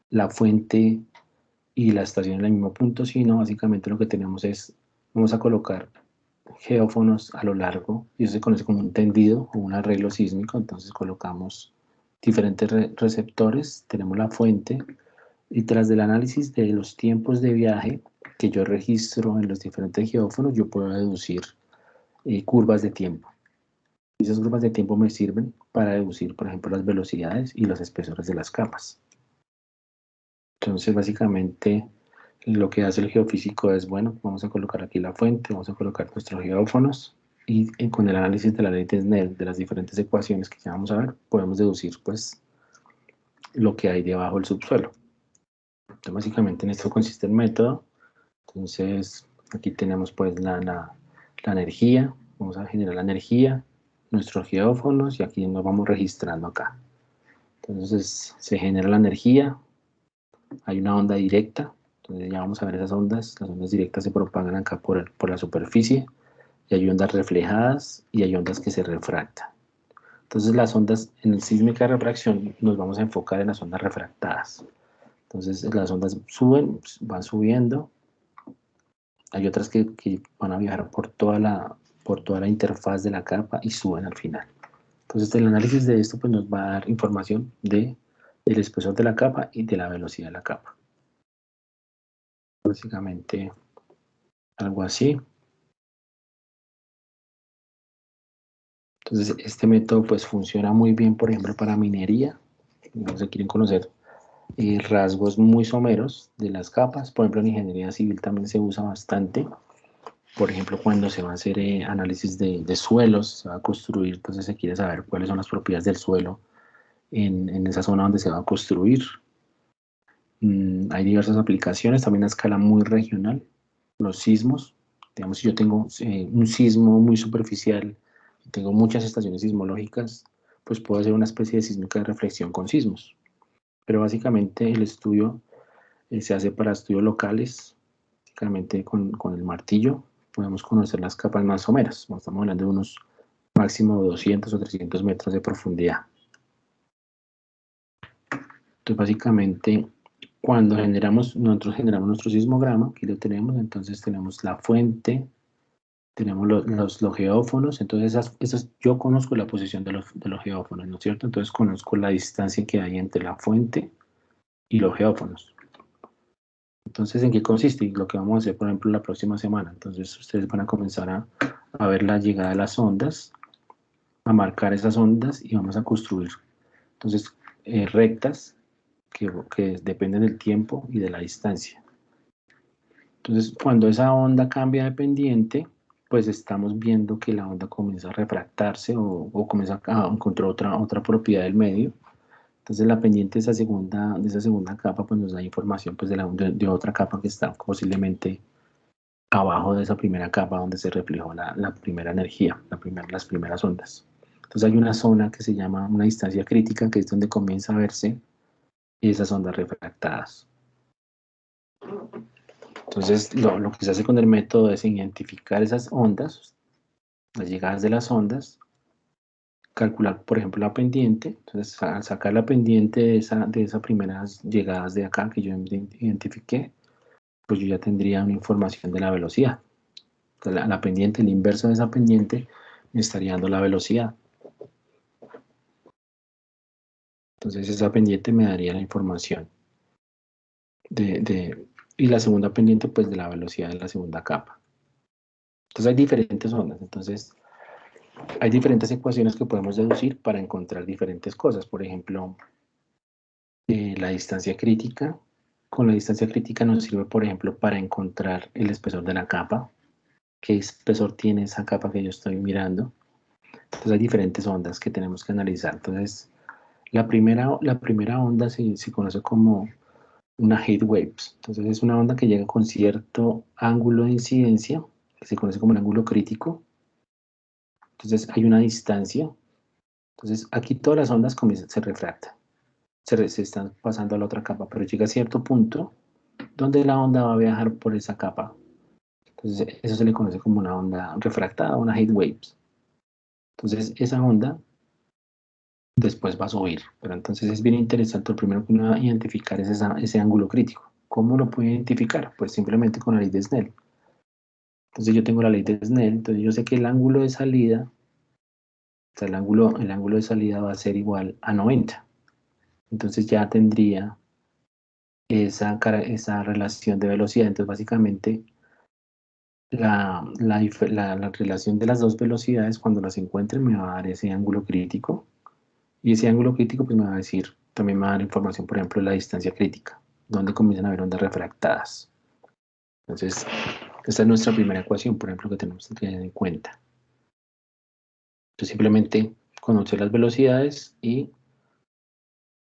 la fuente y la estación en el mismo punto, sino básicamente lo que tenemos es, vamos a colocar geófonos a lo largo, y eso se conoce como un tendido o un arreglo sísmico. Entonces colocamos diferentes receptores, tenemos la fuente, y tras del análisis de los tiempos de viaje que yo registro en los diferentes geófonos, yo puedo deducir curvas de tiempo. Y esas curvas de tiempo me sirven para deducir, por ejemplo, las velocidades y los espesores de las capas. Entonces, básicamente, lo que hace el geofísico es, bueno, vamos a colocar aquí la fuente, vamos a colocar nuestros geófonos, y con el análisis de la ley de Snell, de las diferentes ecuaciones que ya vamos a ver, podemos deducir, pues, lo que hay debajo del subsuelo. Entonces, básicamente, en esto consiste el método. Entonces, aquí tenemos, pues, la energía. Vamos a generar la energía, nuestros geófonos, y aquí nos vamos registrando acá. Entonces, se genera la energía, hay una onda directa. Entonces ya vamos a ver esas ondas. Las ondas directas se propagan acá por la superficie, y hay ondas reflejadas y hay ondas que se refractan. Entonces las ondas en el sísmica de refracción nos vamos a enfocar en las ondas refractadas. Entonces las ondas suben, van subiendo. Hay otras que van a viajar por toda la interfaz de la capa y suben al final. Entonces el análisis de esto pues, nos va a dar información del espesor de la capa y de la velocidad de la capa. Básicamente algo así. Entonces este método pues funciona muy bien, por ejemplo, para minería. Si quieren conocer rasgos muy someros de las capas, por ejemplo en ingeniería civil también se usa bastante. Por ejemplo, cuando se va a hacer análisis de suelos, se va a construir, entonces se quiere saber cuáles son las propiedades del suelo en esa zona donde se va a construir. Hay diversas aplicaciones, también a escala muy regional. Los sismos, digamos, si yo tengo un sismo muy superficial, tengo muchas estaciones sismológicas, pues puedo hacer una especie de sísmica de reflexión con sismos. Pero básicamente el estudio se hace para estudios locales, básicamente con el martillo. Podemos conocer las capas más someras. Estamos hablando de unos máximo 200 o 300 metros de profundidad. Entonces, básicamente, cuando nosotros generamos nuestro sismograma, aquí lo tenemos, entonces tenemos la fuente, tenemos los geófonos. Entonces yo conozco la posición de los geófonos, ¿no es cierto? Entonces conozco la distancia que hay entre la fuente y los geófonos. Entonces, ¿en qué consiste? Lo que vamos a hacer, por ejemplo, la próxima semana. Entonces, ustedes van a comenzar a ver la llegada de las ondas, a marcar esas ondas y vamos a construir, entonces, rectas que dependen del tiempo y de la distancia. Entonces, cuando esa onda cambia de pendiente, pues estamos viendo que la onda comienza a refractarse o comienza a encontrar otra propiedad del medio. Entonces la pendiente de esa segunda capa pues nos da información pues, de otra capa que está posiblemente abajo de esa primera capa donde se reflejó la primera energía, las primeras ondas. Entonces hay una zona que se llama una distancia crítica, que es donde comienza a verse esas ondas refractadas. Entonces, lo que se hace con el método es identificar esas ondas, las llegadas de las ondas, calcular, por ejemplo, la pendiente. Entonces, al sacar la pendiente de esas primeras llegadas de acá que yo identifiqué, pues yo ya tendría una información de la velocidad. Entonces, la pendiente, el inverso de esa pendiente, me estaría dando la velocidad. Entonces, esa pendiente me daría la información y la segunda pendiente, pues, de la velocidad de la segunda capa. Entonces, hay diferentes ondas. Entonces, hay diferentes ecuaciones que podemos deducir para encontrar diferentes cosas. Por ejemplo, la distancia crítica. Con la distancia crítica nos sirve, por ejemplo, para encontrar el espesor de la capa. ¿Qué espesor tiene esa capa que yo estoy mirando? Entonces hay diferentes ondas que tenemos que analizar. Entonces, la primera onda se conoce como una heat waves. Entonces es una onda que llega con cierto ángulo de incidencia, que se conoce como el ángulo crítico. Entonces hay una distancia. Entonces aquí todas las ondas se refractan. Se están pasando a la otra capa, pero llega a cierto punto donde la onda va a viajar por esa capa. Entonces eso se le conoce como una onda refractada, una heat waves. Entonces esa onda después va a subir, pero entonces es bien interesante. Lo primero que uno va a identificar es ese ángulo crítico. ¿Cómo lo puede identificar? Pues simplemente con la ley de Snell. Entonces yo tengo la ley de Snell, entonces yo sé que el ángulo de salida, o sea, el ángulo de salida va a ser igual a 90. Entonces ya tendría esa relación de velocidad. Entonces básicamente la relación de las dos velocidades, cuando las encuentre, me va a dar ese ángulo crítico. Y ese ángulo crítico pues me va a decir, también me va a dar información, por ejemplo, de la distancia crítica, donde comienzan a haber ondas refractadas. Entonces, esta es nuestra primera ecuación, por ejemplo, que tenemos que tener en cuenta. Entonces, simplemente conocer las velocidades y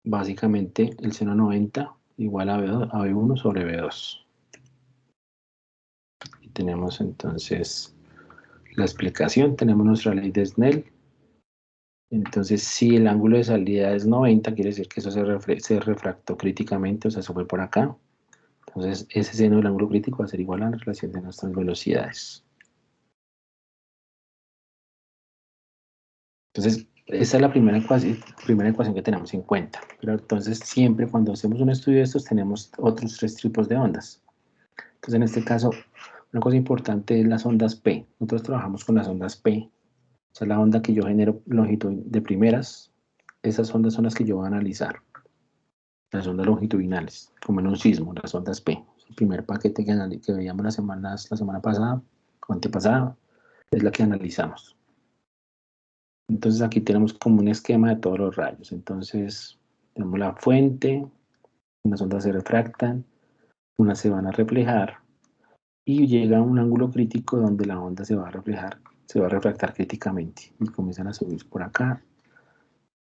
básicamente el seno 90 igual a V1 sobre V2. Y tenemos entonces la explicación, tenemos nuestra ley de Snell. Entonces, si el ángulo de salida es 90, quiere decir que eso se refractó críticamente, o sea, se fue por acá. Entonces, ese seno del ángulo crítico va a ser igual a la relación de nuestras velocidades. Entonces, esa es la primera ecuación que tenemos en cuenta. Pero entonces, siempre cuando hacemos un estudio de estos, tenemos otros tres tipos de ondas. Entonces, en este caso, una cosa importante es las ondas P. Nosotros trabajamos con las ondas P. O sea, la onda que yo genero longitud de primeras. Esas ondas son las que yo voy a analizar. Las ondas longitudinales, como en un sismo, las ondas P. El primer paquete que veíamos la semana pasada o antepasada, es la que analizamos. Entonces aquí tenemos como un esquema de todos los rayos. Entonces tenemos la fuente, unas ondas se refractan, unas se van a reflejar y llega a un ángulo crítico donde la onda se va a refractar críticamente y comienzan a subir por acá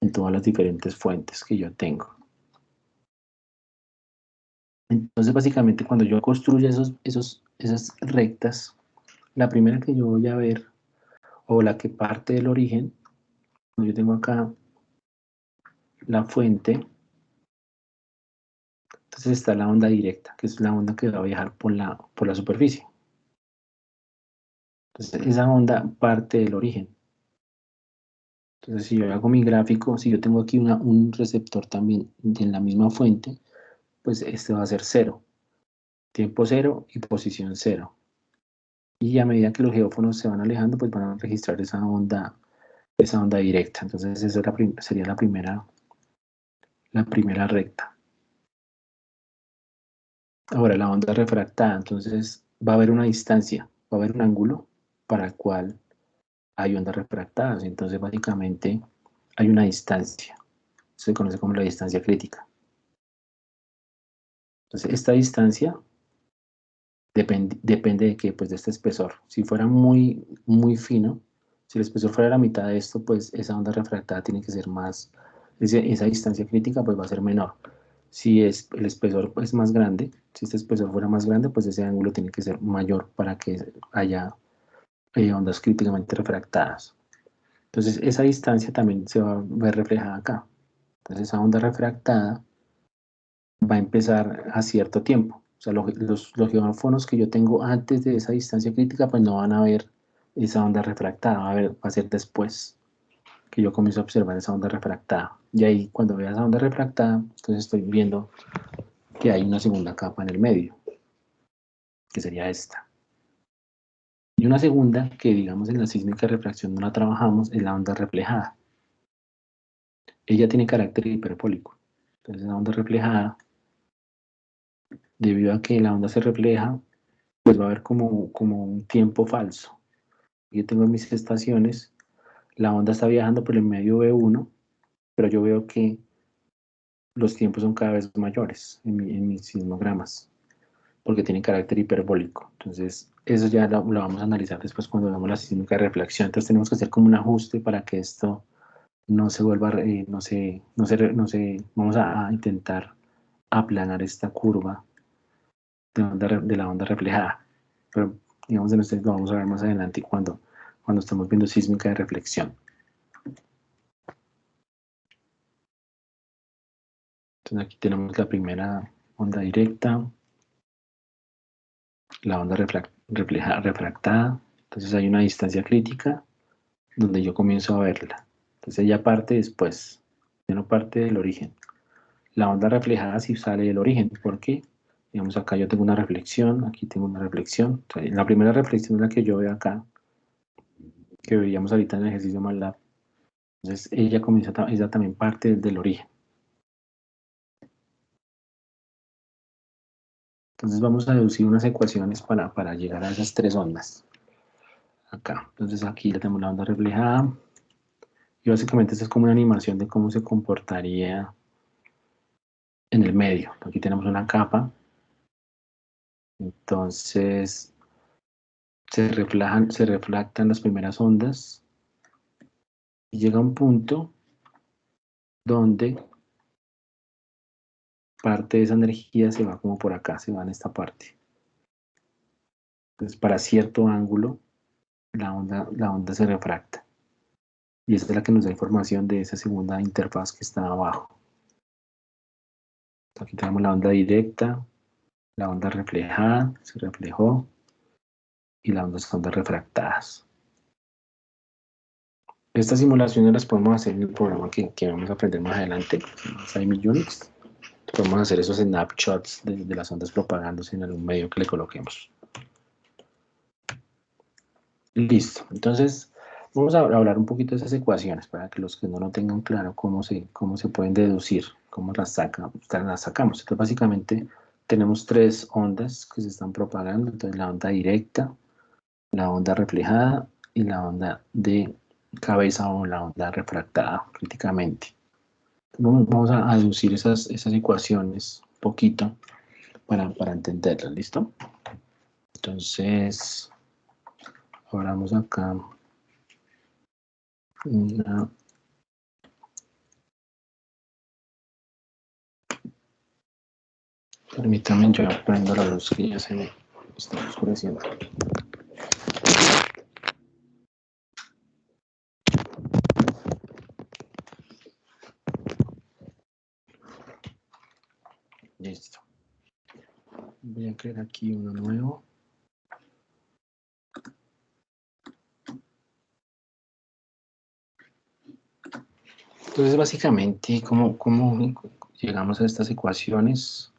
en todas las diferentes fuentes que yo tengo. Entonces básicamente cuando yo construyo esas rectas, la primera que yo voy a ver, o la que parte del origen, yo tengo acá la fuente. Entonces está la onda directa, que es la onda que va a viajar por la superficie. Entonces esa onda parte del origen. Entonces si yo hago mi gráfico, si yo tengo aquí un receptor también en la misma fuente, pues este va a ser 0. Tiempo 0 y posición 0. Y a medida que los geófonos se van alejando, pues van a registrar esa onda directa. Entonces esa sería la primera recta. Ahora la onda refractada, entonces va a haber una distancia, va a haber un ángulo para el cual hay ondas refractadas. Entonces básicamente hay una distancia, se conoce como la distancia crítica. Entonces esta distancia depende de qué, pues de este espesor. Si fuera muy, muy fino, si el espesor fuera la mitad de esto, pues esa onda refractada tiene que ser más, esa distancia crítica pues va a ser menor. Si el espesor es más grande, si este espesor fuera más grande, pues ese ángulo tiene que ser mayor para que haya ondas críticamente refractadas. Entonces esa distancia también se va a ver reflejada acá. Entonces esa onda refractada va a empezar a cierto tiempo. O sea, los geófonos que yo tengo antes de esa distancia crítica, pues no van a ver esa onda refractada, va a ser después que yo comienzo a observar esa onda refractada. Y ahí, cuando vea esa onda refractada, entonces estoy viendo que hay una segunda capa en el medio, que sería esta. Y una segunda, que digamos en la sísmica refracción no la trabajamos, es la onda reflejada. Ella tiene carácter hiperbólico. Entonces la onda reflejada, debido a que la onda se refleja, pues va a haber como un tiempo falso. Yo tengo mis estaciones, la onda está viajando por el medio B1, pero yo veo que los tiempos son cada vez mayores en mis sismogramas, porque tienen carácter hiperbólico. Entonces, eso ya lo vamos a analizar después cuando veamos la sísmica de reflexión. Entonces, tenemos que hacer como un ajuste para que esto no se vuelva, vamos a intentar aplanar esta curva de la onda reflejada. Pero, digamos, en este lo vamos a ver más adelante cuando estamos viendo sísmica de reflexión. Entonces, aquí tenemos la primera onda directa, la onda refractada. Entonces hay una distancia crítica donde yo comienzo a verla. Entonces ella parte después, ya no parte del origen. La onda reflejada sí sale del origen, porque digamos acá yo tengo una reflexión, aquí tengo una reflexión. O sea, la primera reflexión es la que yo veo acá, que veíamos ahorita en el ejercicio MATLAB. Entonces ella también parte del origen. Entonces vamos a deducir unas ecuaciones para llegar a esas tres ondas. Acá, entonces aquí ya tenemos la onda reflejada. Y básicamente esta es como una animación de cómo se comportaría en el medio. Aquí tenemos una capa. Entonces se refractan las primeras ondas. Y llega un punto donde parte de esa energía se va como por acá, se va en esta parte. Entonces para cierto ángulo la onda se refracta. Y esa es la que nos da información de esa segunda interfaz que está abajo. Aquí tenemos la onda directa, la onda reflejada, se reflejó, y las ondas refractadas. Estas simulaciones las podemos hacer en el programa que vamos a aprender más adelante, Simi Unix. Podemos hacer esos snapshots de las ondas propagándose en algún medio que le coloquemos. Listo, entonces vamos a hablar un poquito de esas ecuaciones para que los que no lo tengan claro cómo se pueden deducir, cómo las sacamos. Entonces básicamente tenemos tres ondas que se están propagando, entonces la onda directa, la onda reflejada y la onda de cabeza o la onda refractada críticamente. Vamos a deducir esas ecuaciones un poquito para entenderlas, ¿listo? Entonces, abramos acá una... Permítanme, yo prendo la luz que ya se me está oscureciendo. Listo. Voy a crear aquí uno nuevo. Entonces, básicamente, ¿cómo llegamos a estas ecuaciones?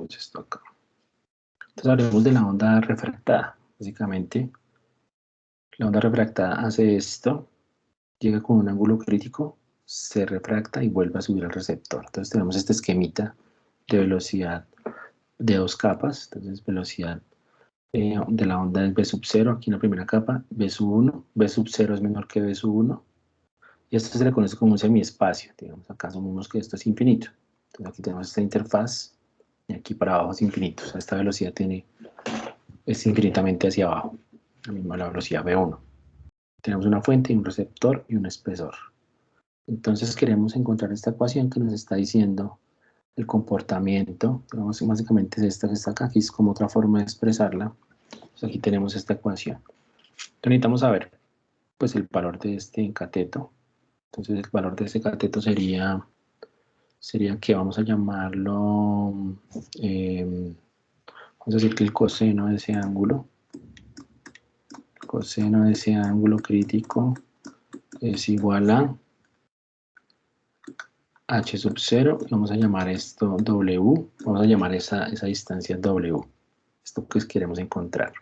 Esto acá. Entonces, hablemos de la onda refractada. Básicamente, la onda refractada hace esto, llega con un ángulo crítico, se refracta y vuelve a subir al receptor. Entonces, tenemos este esquemita de velocidad de dos capas. Entonces, velocidad de la onda es V sub 0, aquí en la primera capa, V sub 1, V sub 0 es menor que V sub 1, y esto se le conoce como un semiespacio. Digamos, acá asumimos que esto es infinito. Entonces aquí tenemos esta interfaz, y aquí para abajo es infinito. O sea, esta velocidad es infinitamente hacia abajo, la misma la velocidad V1. Tenemos una fuente, un receptor y un espesor. Entonces queremos encontrar esta ecuación que nos está diciendo el comportamiento. Digamos, básicamente es esta que está acá, aquí es como otra forma de expresarla. Pues aquí tenemos esta ecuación. Entonces necesitamos saber pues el valor de este cateto. Entonces el valor de este cateto sería sería que vamos a llamarlo, vamos a decir que el coseno de ese ángulo, crítico es igual a h sub 0, y vamos a llamar esto w, vamos a llamar esa distancia w, esto que queremos encontrar.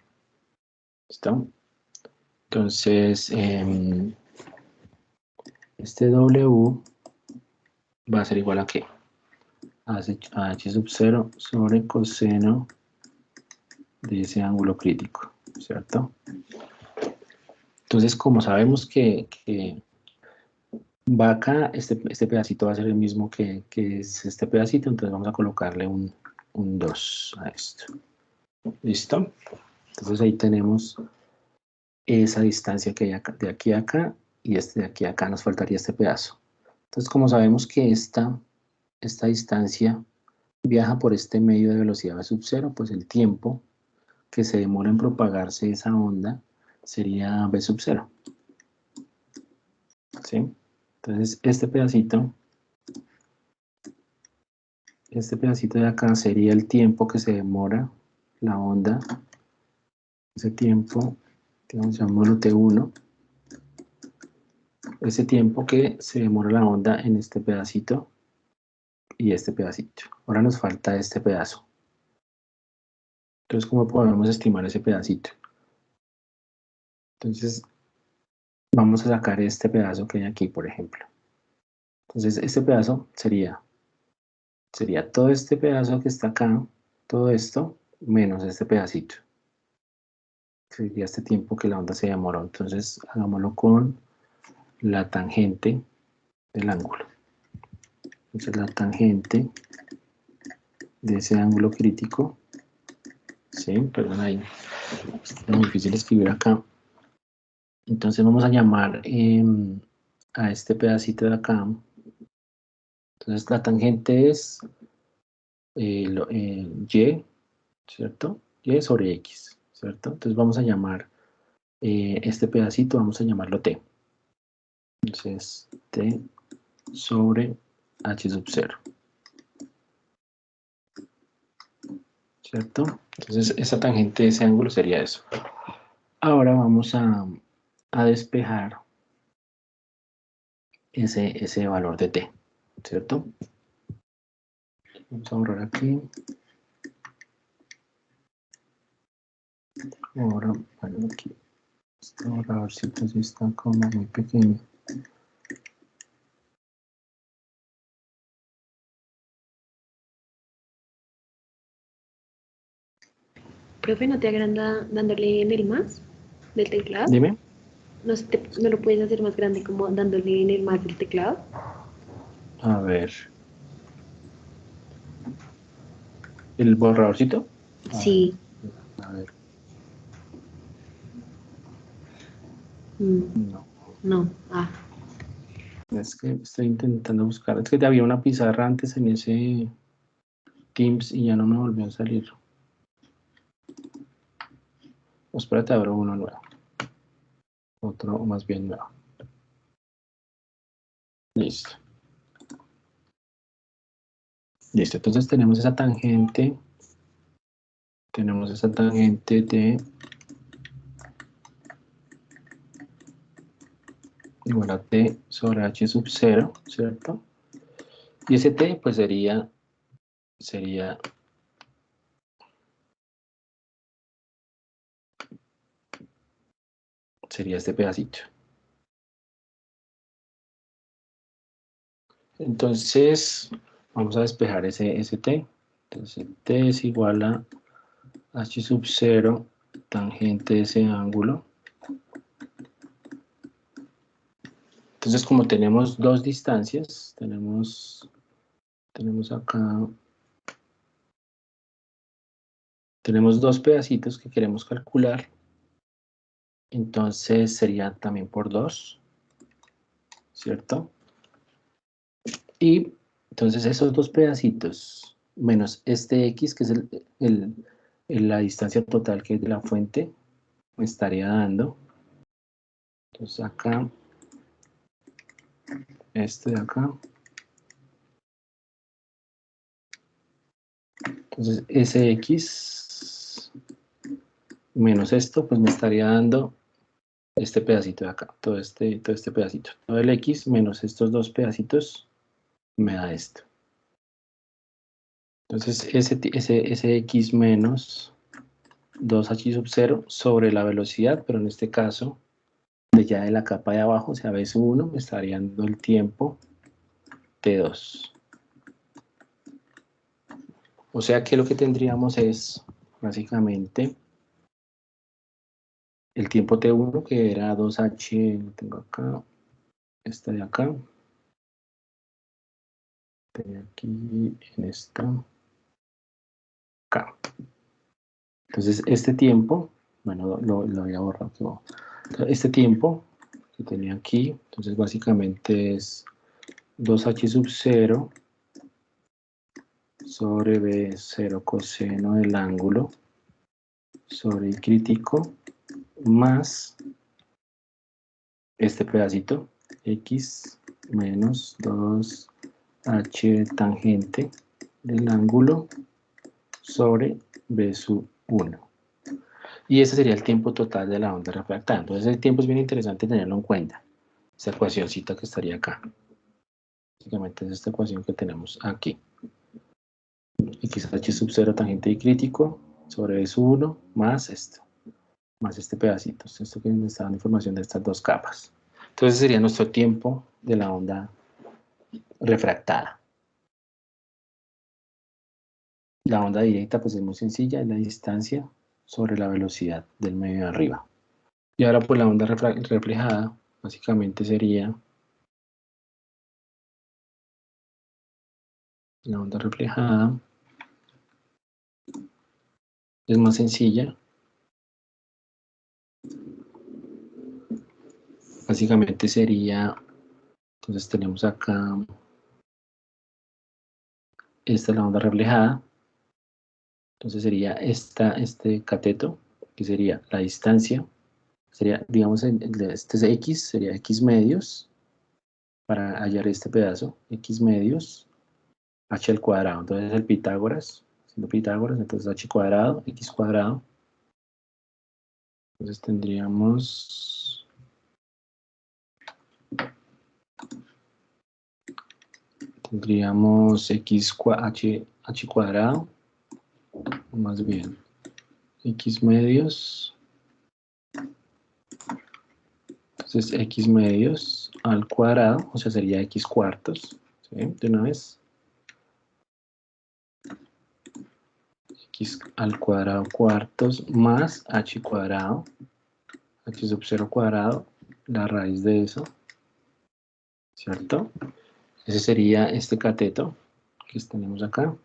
¿Listo? Entonces, este w va a ser igual a ¿qué? A h sub 0 sobre coseno de ese ángulo crítico, ¿cierto? Entonces, como sabemos que va acá, este pedacito va a ser el mismo que es este pedacito, entonces vamos a colocarle un 2 a esto. ¿Listo? Entonces ahí tenemos esa distancia que hay acá, de aquí a acá, y de aquí a acá nos faltaría este pedazo. Entonces, como sabemos que esta distancia viaja por este medio de velocidad v sub 0, pues el tiempo que se demora en propagarse esa onda sería v sub 0. ¿Sí? Entonces, este pedacito de acá sería el tiempo que se demora la onda, ese tiempo, digamos, llamémoslo T1, ese tiempo que se demora la onda en este pedacito y este pedacito. Ahora nos falta este pedazo. Entonces, ¿cómo podemos estimar ese pedacito? Entonces, vamos a sacar este pedazo que hay aquí, por ejemplo. Entonces, este pedazo sería todo este pedazo que está acá, todo esto, menos este pedacito. Sería este tiempo que la onda se demoró. Entonces, hagámoslo con la tangente del ángulo. Entonces, la tangente de ese ángulo crítico, ¿sí? Perdón, ahí es muy difícil escribir acá. Entonces, vamos a llamar a este pedacito de acá. Entonces, la tangente es y, ¿cierto? Y sobre x, ¿cierto? Entonces, vamos a llamar este pedacito, vamos a llamarlo t. Entonces, t sobre h sub 0. ¿Cierto? Entonces, esa tangente de ese ángulo sería eso. Ahora vamos a despejar ese valor de t, ¿cierto? Vamos a borrar aquí. Ahora, bueno, aquí. Este borradorcito sí está como muy pequeño. Profe, ¿no te agranda dándole en el más del teclado? Dime. ¿No lo puedes hacer más grande como dándole en el más del teclado? A ver. ¿El borradorcito? Sí. A ver. No. No. Ah. Es que estoy intentando buscar. Es que había una pizarra antes en ese Teams y ya no me volvió a salir. O espérate, abro uno nuevo. Otro más bien nuevo. Listo. Listo. Entonces tenemos esa tangente. Tenemos esa tangente de igual a t sobre h sub 0, ¿cierto? Y ese t pues sería este pedacito. Entonces vamos a despejar ese t. Entonces t es igual a h sub 0 tangente de ese ángulo. Entonces, como tenemos dos distancias, tenemos acá, tenemos dos pedacitos que queremos calcular, entonces sería también por 2, ¿cierto? Y entonces esos dos pedacitos, menos este x, que es la distancia total que es de la fuente, me estaría dando, entonces acá, este de acá, Entonces, Sx menos esto, pues me estaría dando este pedacito de acá, todo este pedacito. Todo el x menos estos dos pedacitos me da esto. Entonces, ese x menos 2h sub 0 sobre la velocidad, pero en este caso, de ya de la capa de abajo, o sea, v sub 1, me estaría dando el tiempo t2. O sea que lo que tendríamos es, básicamente, el tiempo t1, que era 2h, lo tengo acá, esta de acá, de aquí, en esta, acá. Entonces, este tiempo, bueno, lo voy a borrar. Este tiempo que tenía aquí, entonces básicamente es 2h sub 0 sobre b0 coseno del ángulo sobre el crítico más este pedacito x menos 2h tangente del ángulo sobre b sub 1. Y ese sería el tiempo total de la onda refractada. Entonces el tiempo es bien interesante tenerlo en cuenta. Esta ecuacióncita que estaría acá. Básicamente es esta ecuación que tenemos aquí. Xh sub 0 tangente y crítico sobre b sub 1 más esto. Más este pedacito. Esto que me está dando información de estas dos capas. Entonces sería nuestro tiempo de la onda refractada. La onda directa pues es muy sencilla, es la distancia sobre la velocidad del medio de arriba. Y ahora pues la onda reflejada básicamente sería la onda reflejada es más sencilla. Básicamente sería, entonces tenemos acá, esta es la onda reflejada. Entonces sería este cateto, que sería la distancia, sería, digamos, este es x, sería x medios, para hallar este pedazo, x medios, h al cuadrado. Entonces el Pitágoras, haciendo Pitágoras, entonces h cuadrado, x cuadrado. Entonces tendríamos h cuadrado, más bien x medios, entonces x medios al cuadrado, o sea sería x cuartos, ¿sí? De una vez, x al cuadrado cuartos más h cuadrado, h sub 0 cuadrado, la raíz de eso, ¿cierto? Ese sería este cateto que tenemos acá.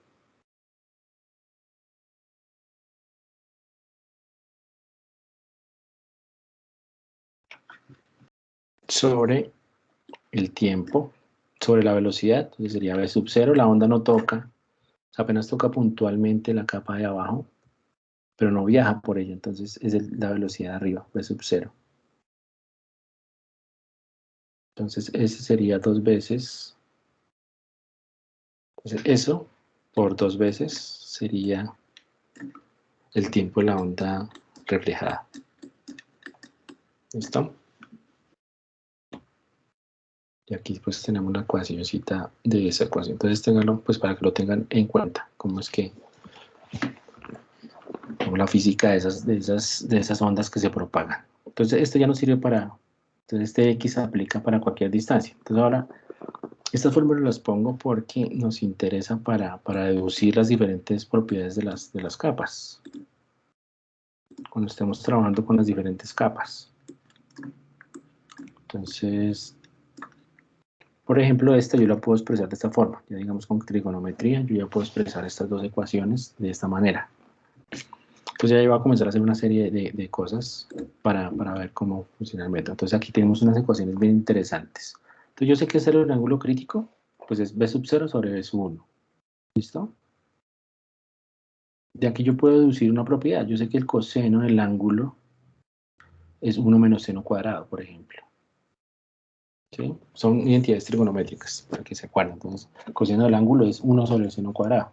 Sobre el tiempo, sobre la velocidad, entonces sería v sub 0, la onda no toca, apenas toca puntualmente la capa de abajo, pero no viaja por ella, entonces es la velocidad de arriba, v sub 0. Entonces ese sería 2 veces, entonces eso por 2 veces sería el tiempo de la onda reflejada. ¿Listo? Y aquí pues tenemos la ecuacióncita de esa ecuación. Entonces ténganlo pues para que lo tengan en cuenta, cómo es que, como la física de esas ondas que se propagan. Entonces esto ya nos sirve para, entonces este X se aplica para cualquier distancia. Entonces ahora, estas fórmulas las pongo porque nos interesa para deducir las diferentes propiedades de las capas. Cuando estemos trabajando con las diferentes capas. Entonces, por ejemplo, esta yo la puedo expresar de esta forma. Ya digamos con trigonometría, yo ya puedo expresar estas dos ecuaciones de esta manera. Entonces ya voy a comenzar a hacer una serie de cosas para ver cómo funciona el método. Entonces aquí tenemos unas ecuaciones bien interesantes. Entonces yo sé que hacer el ángulo crítico, pues es b sub 0 sobre b sub 1. ¿Listo? De aquí yo puedo deducir una propiedad. Yo sé que el coseno del ángulo es 1 menos seno cuadrado, por ejemplo. ¿Sí? Son identidades trigonométricas, para que se acuerden. Entonces, el coseno del ángulo es 1 sobre el seno cuadrado.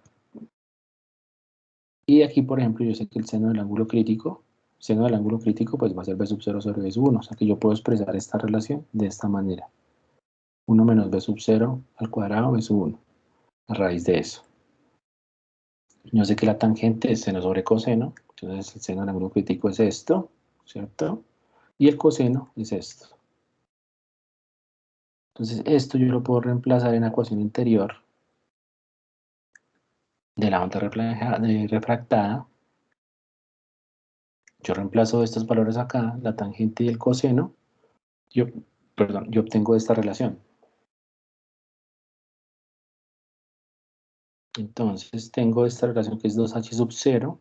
Y aquí, por ejemplo, yo sé que el seno del ángulo crítico pues va a ser b sub 0 sobre b sub 1. O sea que yo puedo expresar esta relación de esta manera. 1 menos b sub 0 al cuadrado b sub 1. A raíz de eso. Yo sé que la tangente es seno sobre coseno. Entonces el seno del ángulo crítico es esto, ¿cierto? Y el coseno es esto. Entonces esto yo lo puedo reemplazar en la ecuación interior de la onda refractada. Yo reemplazo estos valores acá, la tangente y el coseno. Yo obtengo esta relación. Entonces tengo esta relación que es 2h sub 0,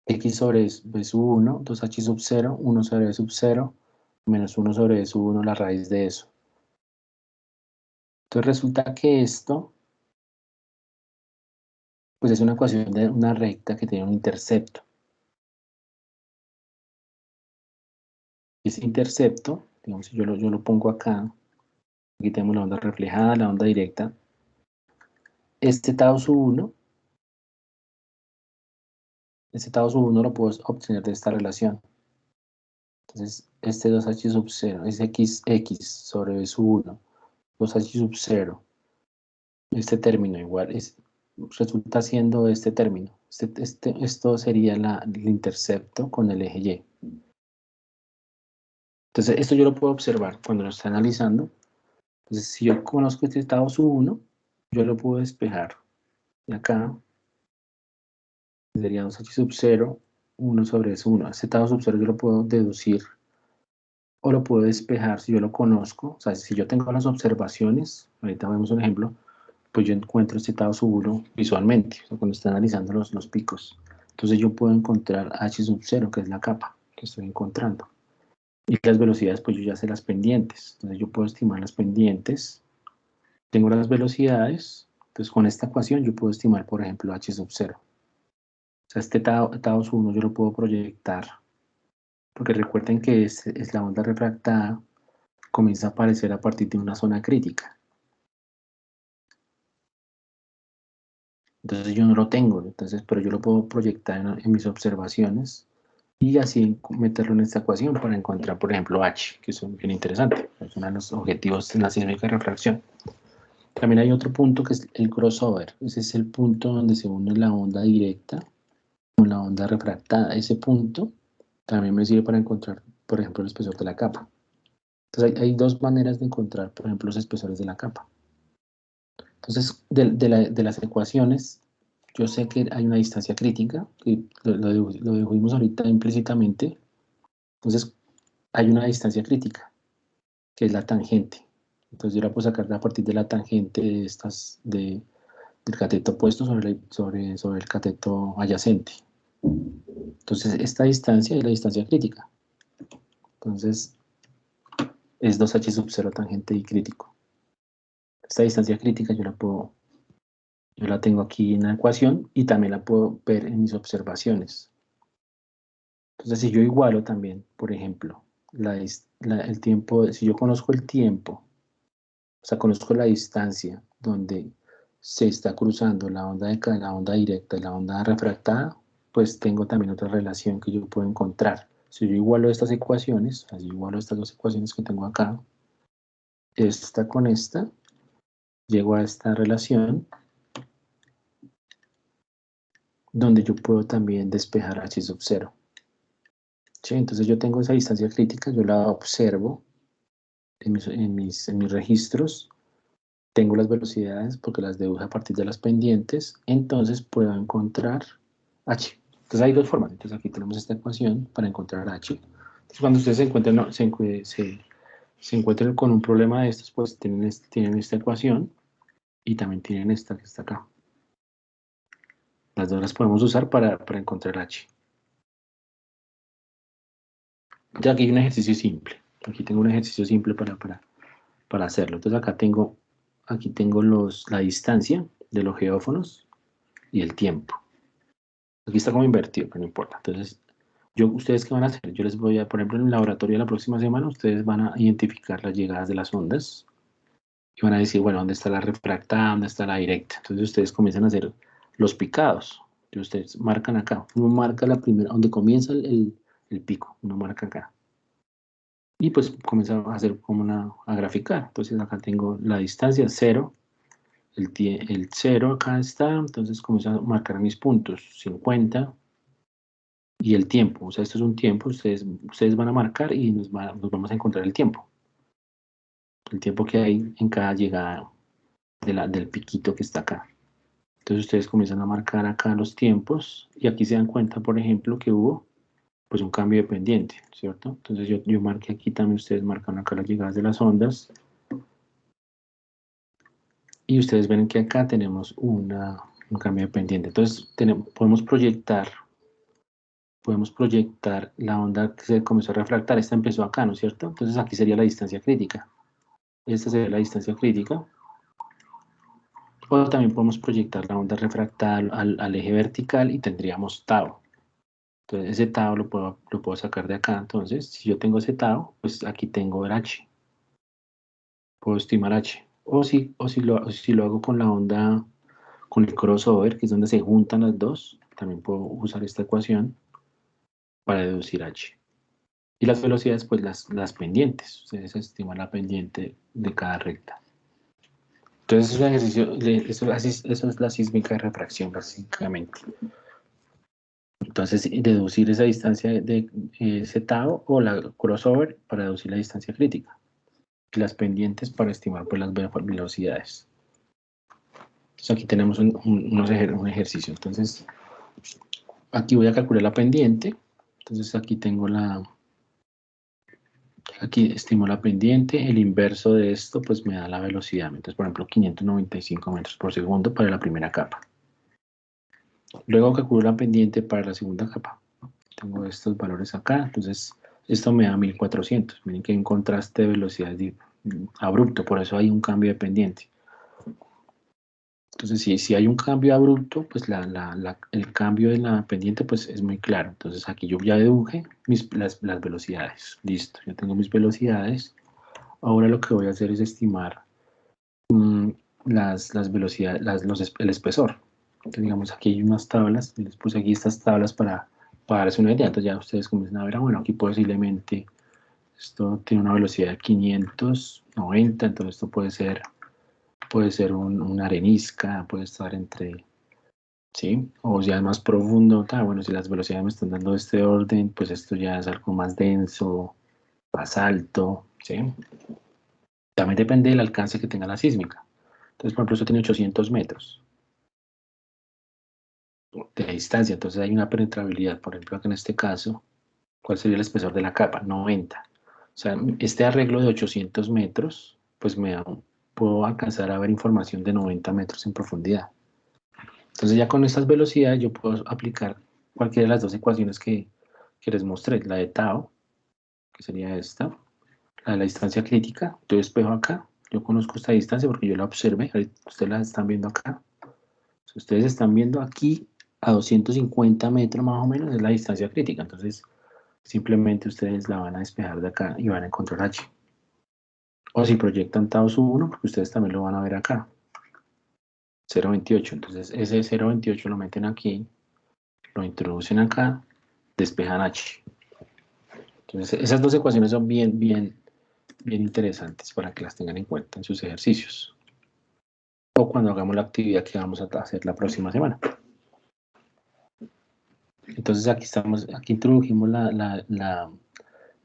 x sobre b sub 1, 2h sub 0, 1 sobre b sub 0, menos 1 sobre b sub 1, la raíz de eso. Entonces resulta que esto, pues es una ecuación de una recta que tiene un intercepto. Ese intercepto, digamos, si yo lo pongo acá, aquí tenemos la onda reflejada, la onda directa. Este tau sub 1, lo puedo obtener de esta relación. Entonces, este 2h sub 0 es x sobre b sub 1, 2h sub 0. Este término igual resulta siendo este término. Esto sería el intercepto con el eje Y. Entonces, esto yo lo puedo observar cuando lo estoy analizando. Entonces, si yo conozco este tau sub 1, yo lo puedo despejar. Y acá sería 2h sub 0, 1 sobre s 1. Este tau sub 0 yo lo puedo deducir o lo puedo despejar si yo lo conozco. O sea, si yo tengo las observaciones, ahorita vemos un ejemplo, pues yo encuentro este tau sub 1 visualmente, o sea, cuando estoy analizando los picos. Entonces yo puedo encontrar h sub 0, que es la capa que estoy encontrando. Y las velocidades, pues yo ya sé las pendientes. Entonces yo puedo estimar las pendientes. Tengo las velocidades. Entonces con esta ecuación yo puedo estimar, por ejemplo, h sub 0. O sea, este tau sub 1 yo lo puedo proyectar. Porque recuerden que es la onda refractada, comienza a aparecer a partir de una zona crítica. Entonces yo no lo tengo, pero yo lo puedo proyectar en mis observaciones y así meterlo en esta ecuación para encontrar, por ejemplo, h, que es bien interesante. Es uno de los objetivos en la sísmica de refracción. También hay otro punto que es el crossover. Ese es el punto donde se une la onda directa con la onda refractada. Ese punto también me sirve para encontrar, por ejemplo, el espesor de la capa. Entonces hay dos maneras de encontrar, por ejemplo, los espesores de la capa. Entonces, de las ecuaciones, yo sé que hay una distancia crítica, que lo dibujimos ahorita implícitamente. Entonces, hay una distancia crítica, que es la tangente. Entonces, yo la puedo sacar a partir de la tangente del cateto opuesto sobre el cateto adyacente. Entonces, esta distancia es la distancia crítica. Entonces, es 2h sub 0 tangente y crítico. Esta distancia crítica yo la tengo aquí en la ecuación y también la puedo ver en mis observaciones. Entonces, si yo igualo también, por ejemplo, el tiempo, si yo conozco el tiempo, o sea, conozco la distancia donde se está cruzando la onda directa y la onda refractada, pues tengo también otra relación que yo puedo encontrar. Si yo igualo estas ecuaciones, así igualo estas dos ecuaciones que tengo acá, esta con esta, llego a esta relación donde yo puedo también despejar h sub 0. ¿Sí? Entonces yo tengo esa distancia crítica, yo la observo en mis registros, tengo las velocidades porque las deduje a partir de las pendientes, entonces puedo encontrar h. Entonces hay dos formas. Entonces aquí tenemos esta ecuación para encontrar h. Entonces cuando ustedes se encuentren con un problema de estos, pues tienen esta ecuación y también tienen esta que está acá. Las dos las podemos usar para encontrar h. Ya aquí hay un ejercicio simple. Aquí tengo un ejercicio simple para hacerlo. Entonces aquí tengo la distancia de los geófonos y el tiempo. Aquí está como invertido, pero no importa. Entonces, ¿ustedes qué van a hacer? Yo les voy a, por ejemplo, en el laboratorio de la próxima semana, ustedes van a identificar las llegadas de las ondas y van a decir, bueno, ¿dónde está la refractada? ¿Dónde está la directa? Entonces ustedes comienzan a hacer los picados. Entonces ustedes marcan acá, uno marca la primera, donde comienza el pico, uno marca acá. Y pues comienza a hacer como a graficar. Entonces acá tengo la distancia 0, el 0 acá está, entonces comienzo a marcar mis puntos, 50, y el tiempo, o sea, esto es un tiempo, ustedes van a marcar y nos vamos a encontrar el tiempo que hay en cada llegada del piquito que está acá. Entonces ustedes comienzan a marcar acá los tiempos, y aquí se dan cuenta, por ejemplo, que hubo pues un cambio de pendiente, ¿cierto? Entonces yo marqué aquí también, ustedes marcan acá las llegadas de las ondas, y ustedes ven que acá tenemos un cambio de pendiente. Entonces podemos proyectar la onda que se comenzó a refractar. Esta empezó acá, ¿no es cierto? Entonces aquí sería la distancia crítica. Esta sería la distancia crítica. O también podemos proyectar la onda refractada al eje vertical y tendríamos tau. Entonces ese tau lo puedo sacar de acá. Entonces, si yo tengo ese tau, pues aquí tengo el h. Puedo estimar h. O si lo hago con la onda, con el crossover, que es donde se juntan las dos, también puedo usar esta ecuación para deducir h. Y las velocidades, pues las pendientes. Ustedes estiman la pendiente de cada recta. Entonces es un ejercicio, eso es la sísmica de refracción, básicamente. Entonces, deducir esa distancia de ese tau o la crossover para deducir la distancia crítica. Y las pendientes para estimar pues, las velocidades. Entonces aquí tenemos un ejercicio. Entonces, aquí voy a calcular la pendiente. Entonces aquí tengo aquí estimo la pendiente. El inverso de esto pues me da la velocidad. Entonces, por ejemplo, 595 metros por segundo para la primera capa. Luego calculo la pendiente para la segunda capa. Tengo estos valores acá, entonces esto me da 1400. Miren que hay un contraste de velocidad abrupto, por eso hay un cambio de pendiente. Entonces, si hay un cambio abrupto, pues el cambio de la pendiente pues es muy claro. Entonces aquí yo ya deduje las velocidades. Listo, ya tengo mis velocidades. Ahora lo que voy a hacer es estimar las velocidades, el espesor. Entonces, digamos, aquí hay unas tablas, les puse aquí estas tablas para darse una idea. Entonces ya ustedes comienzan a ver, bueno, aquí posiblemente esto tiene una velocidad de 590, entonces esto puede ser una arenisca, puede estar entre, ¿sí? O ya es más profundo, bueno, si las velocidades me están dando este orden, pues esto ya es algo más denso, más alto, ¿sí? También depende del alcance que tenga la sísmica. Entonces, por ejemplo, esto tiene 800 metros de distancia, entonces hay una penetrabilidad, por ejemplo, aquí en este caso, ¿cuál sería el espesor de la capa? 90. O sea, este arreglo de 800 metros, pues puedo alcanzar a ver información de 90 metros en profundidad. Entonces ya con estas velocidades yo puedo aplicar cualquiera de las dos ecuaciones que les mostré, la de tau, que sería esta, la de la distancia crítica. Yo despejo acá, yo conozco esta distancia porque yo la observé, ustedes la están viendo acá. Si ustedes están viendo aquí a 250 metros más o menos es la distancia crítica, entonces simplemente ustedes la van a despejar de acá y van a encontrar h. O si proyectan tau sub 1, porque ustedes también lo van a ver acá, 0.28. Entonces ese 0.28 lo meten aquí, lo introducen acá, despejan h. Entonces esas dos ecuaciones son bien interesantes para que las tengan en cuenta en sus ejercicios. O cuando hagamos la actividad que vamos a hacer la próxima semana. Entonces aquí introdujimos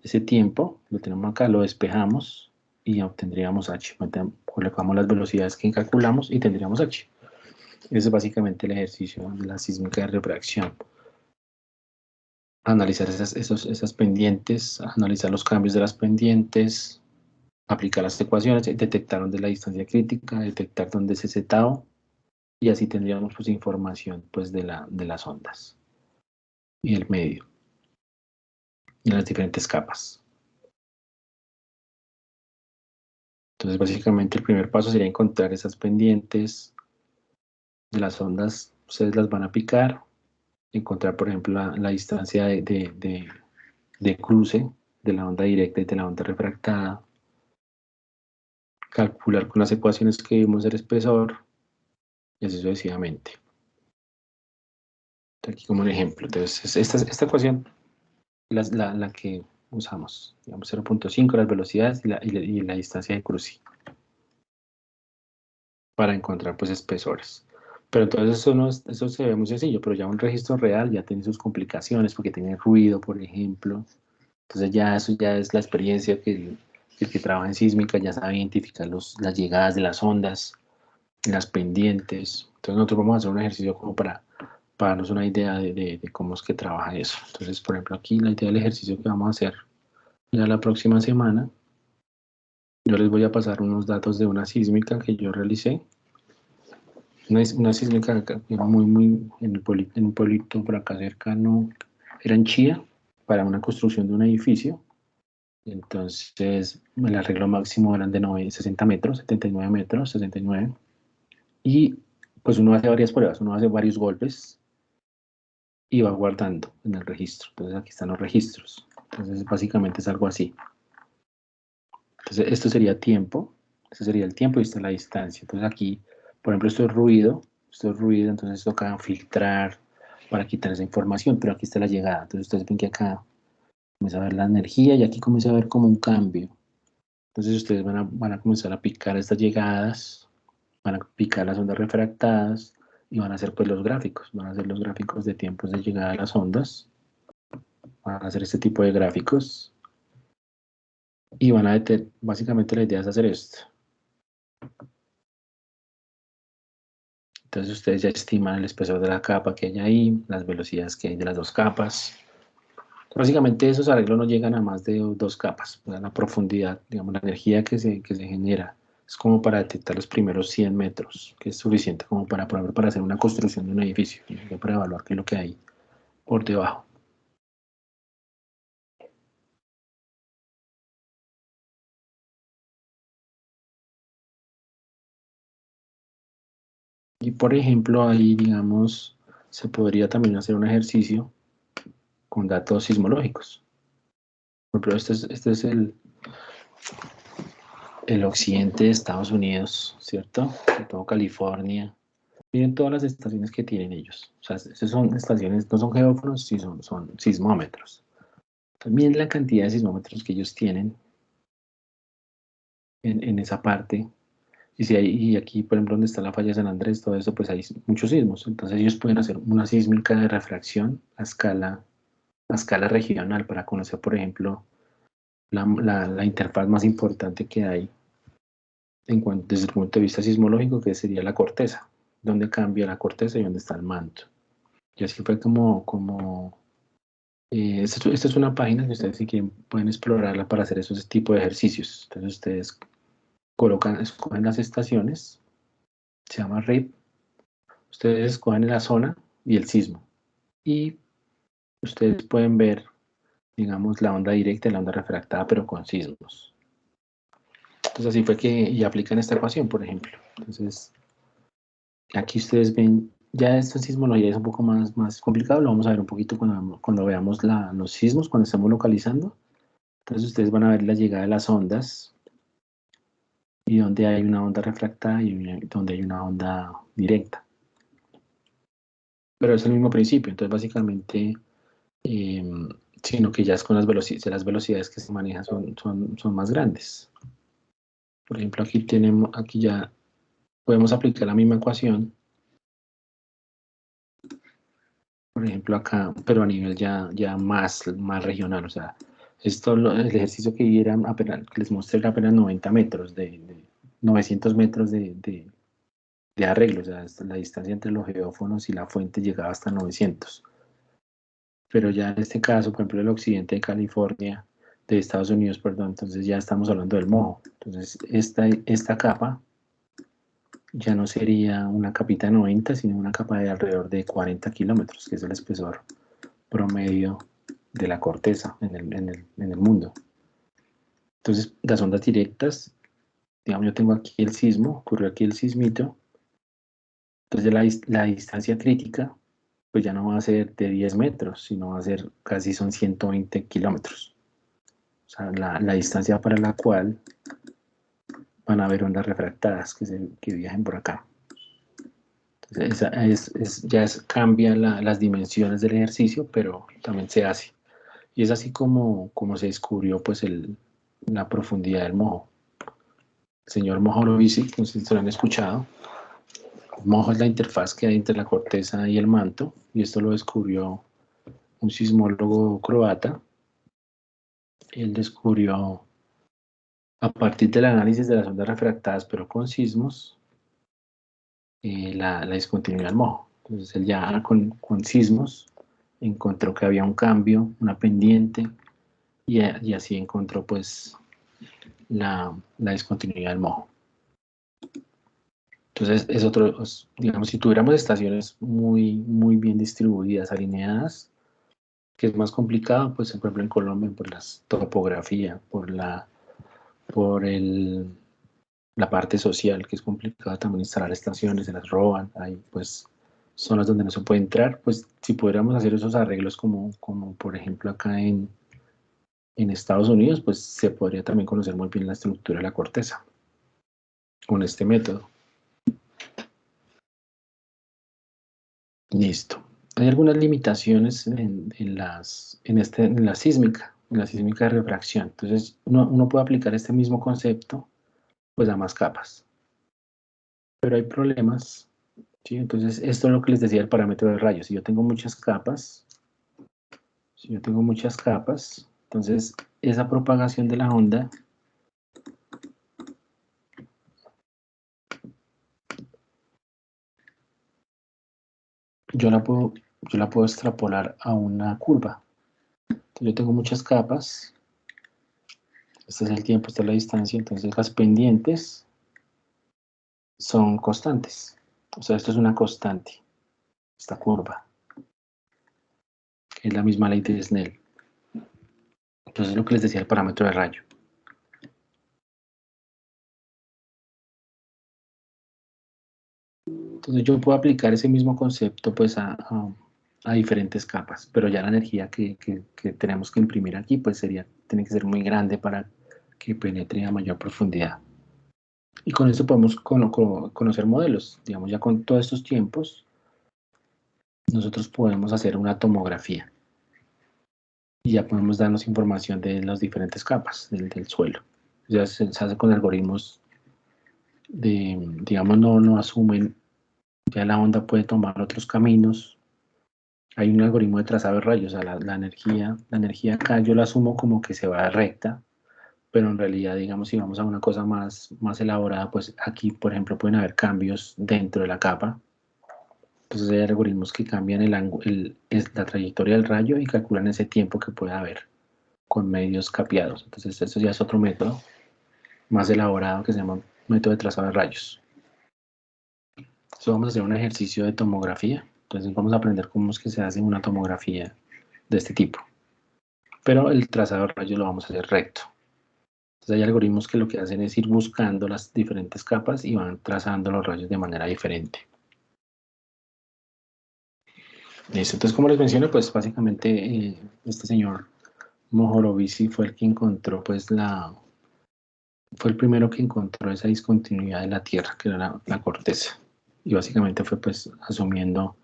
ese tiempo, lo tenemos acá, lo despejamos y obtendríamos h. Colocamos las velocidades que calculamos y tendríamos h. Ese es básicamente el ejercicio de la sísmica de refracción. Analizar esas pendientes, analizar los cambios de las pendientes, aplicar las ecuaciones, detectar dónde es la distancia crítica, detectar dónde es ese tau, y así tendríamos pues información pues de las ondas y el medio y las diferentes capas. Entonces básicamente el primer paso sería encontrar esas pendientes de las ondas. Ustedes las van a aplicar, encontrar por ejemplo la distancia de cruce de la onda directa y de la onda refractada, calcular con las ecuaciones que vimos el espesor y así sucesivamente. Aquí como un ejemplo. Entonces, esta ecuación, la que usamos, digamos 0.5, las velocidades y la distancia de cruce para encontrar pues espesores. Pero entonces eso se ve muy sencillo, pero ya un registro real ya tiene sus complicaciones porque tiene ruido, por ejemplo. Entonces ya eso ya es la experiencia que el que trabaja en sísmica ya sabe identificar las llegadas de las ondas, las pendientes. Entonces nosotros vamos a hacer un ejercicio como para darnos una idea de cómo es que trabaja eso. Entonces, por ejemplo, aquí la idea del ejercicio que vamos a hacer ya la próxima semana, yo les voy a pasar unos datos de una sísmica que yo realicé. Una sísmica acá, muy en un pueblito por acá cercano, era en Chía, para una construcción de un edificio. Entonces, el arreglo máximo eran de 60 metros, 79 metros, 69. Y pues uno hace varias pruebas, uno hace varios golpes y va guardando en el registro. Entonces, aquí están los registros. Entonces, básicamente es algo así. Entonces, esto sería tiempo, este sería el tiempo y esta es la distancia. Entonces, aquí, por ejemplo, esto es ruido, entonces toca filtrar para quitar esa información, pero aquí está la llegada. Entonces, ustedes ven que acá comienza a ver la energía y aquí comienza a ver como un cambio. Entonces ustedes van a comenzar a picar estas llegadas, van a picar las ondas refractadas y van a hacer pues los gráficos, van a hacer los gráficos de tiempos de llegada de las ondas, van a hacer este tipo de gráficos y van a básicamente la idea es hacer esto. Entonces ustedes ya estiman el espesor de la capa que hay ahí, las velocidades que hay de las dos capas. Básicamente esos arreglos no llegan a más de 2 capas, pues, la profundidad, digamos, la energía que se genera es como para detectar los primeros 100 metros, que es suficiente como para hacer una construcción de un edificio, ya para evaluar qué es lo que hay por debajo. Y por ejemplo, ahí, digamos, se podría también hacer un ejercicio con datos sismológicos. Por ejemplo, este es el occidente de Estados Unidos, ¿cierto? Todo California. Miren todas las estaciones que tienen ellos. O sea, esas son estaciones, no son geófonos, sí son sismómetros. También la cantidad de sismómetros que ellos tienen en esa parte. Y aquí, por ejemplo, donde está la falla de San Andrés, todo eso, pues hay muchos sismos. Entonces ellos pueden hacer una sísmica de refracción a escala regional para conocer, por ejemplo, la interfaz más importante que hay desde el punto de vista sismológico, que sería la corteza, donde cambia la corteza y dónde está el manto. Y así fue esta es una página que ustedes si quieren pueden explorarla para hacer esos tipos de ejercicios. Entonces ustedes escogen las estaciones, se llama RIP, ustedes escogen la zona y el sismo. Y ustedes pueden ver, digamos, la onda directa y la onda refractada, pero con sismos. Entonces así fue y aplican esta ecuación, por ejemplo. Entonces, aquí ustedes ven, ya esta sismología es un poco más complicado, lo vamos a ver un poquito cuando veamos los sismos, cuando estamos localizando. Entonces ustedes van a ver la llegada de las ondas y donde hay una onda refractada y donde hay una onda directa. Pero es el mismo principio, entonces básicamente, sino que ya es con las velocidades que se manejan son más grandes. Por ejemplo, aquí ya podemos aplicar la misma ecuación. Por ejemplo, acá, pero a nivel ya más regional. O sea, el ejercicio que les mostré era apenas 90 metros, 900 metros de arreglo. O sea, la distancia entre los geófonos y la fuente llegaba hasta 900. Pero ya en este caso, por ejemplo, el occidente de California, de Estados Unidos, perdón, entonces ya estamos hablando del mojo. Entonces, esta capa ya no sería una capita de 90, sino una capa de alrededor de 40 kilómetros, que es el espesor promedio de la corteza en el mundo. Entonces, las ondas directas, digamos, yo tengo aquí el sismo, ocurrió aquí el sismito, entonces la distancia crítica, pues ya no va a ser de 10 metros, sino va a ser casi son 120 kilómetros. O sea, la distancia para la cual van a haber ondas refractadas que viajen por acá. Cambia las dimensiones del ejercicio, pero también se hace. Y es así como se descubrió pues la profundidad del mojo. El señor Mohorovici, no sé si lo han escuchado. Mojo es la interfaz que hay entre la corteza y el manto, y esto lo descubrió un sismólogo croata. Él descubrió, a partir del análisis de las ondas refractadas, pero con sismos, la discontinuidad del mojo. Entonces él ya con sismos encontró que había un cambio, una pendiente, y así encontró pues la discontinuidad del mojo. Entonces es otro, digamos, si tuviéramos estaciones muy bien distribuidas, alineadas, que es más complicado, pues por ejemplo en Colombia, por la topografía, por la parte social, que es complicado también instalar estaciones, se las roban, hay pues zonas donde no se puede entrar, pues si pudiéramos hacer esos arreglos como por ejemplo acá en Estados Unidos, pues se podría también conocer muy bien la estructura de la corteza con este método. Listo. Hay algunas limitaciones en la sísmica, de refracción. Entonces, uno puede aplicar este mismo concepto pues a más capas. Pero hay problemas, ¿sí? Entonces, esto es lo que les decía el parámetro de rayos. Si yo tengo muchas capas, entonces esa propagación de la onda yo la puedo extrapolar a una curva. Entonces, yo tengo muchas capas, este es el tiempo, esta es la distancia, entonces las pendientes son constantes. O sea, esto es una constante, esta curva, que es la misma ley de Snell. Entonces, lo que les decía el parámetro de rayo. Entonces, yo puedo aplicar ese mismo concepto pues a diferentes capas, pero ya la energía que tenemos que imprimir aquí pues tiene que ser muy grande para que penetre a mayor profundidad. Y con esto podemos conocer modelos. Digamos, ya con todos estos tiempos, nosotros podemos hacer una tomografía. Y ya podemos darnos información de las diferentes capas del suelo. Ya se hace con algoritmos digamos, no asumen, ya la onda puede tomar otros caminos. Hay un algoritmo de trazado de rayos, o sea, la energía acá yo la asumo como que se va recta, pero en realidad, digamos, si vamos a una cosa más elaborada, pues aquí, por ejemplo, pueden haber cambios dentro de la capa. Entonces hay algoritmos que cambian la trayectoria del rayo y calculan ese tiempo que puede haber con medios capeados. Entonces eso ya es otro método más elaborado que se llama método de trazado de rayos. Entonces vamos a hacer un ejercicio de tomografía. Entonces vamos a aprender cómo es que se hace una tomografía de este tipo. Pero el trazado de rayos lo vamos a hacer recto. Entonces hay algoritmos que lo que hacen es ir buscando las diferentes capas y van trazando los rayos de manera diferente. Listo. Entonces, como les mencioné, pues básicamente este señor Mohorovici fue el que encontró, pues fue el primero que encontró esa discontinuidad de la Tierra, que era la corteza. Y básicamente fue pues asumiendo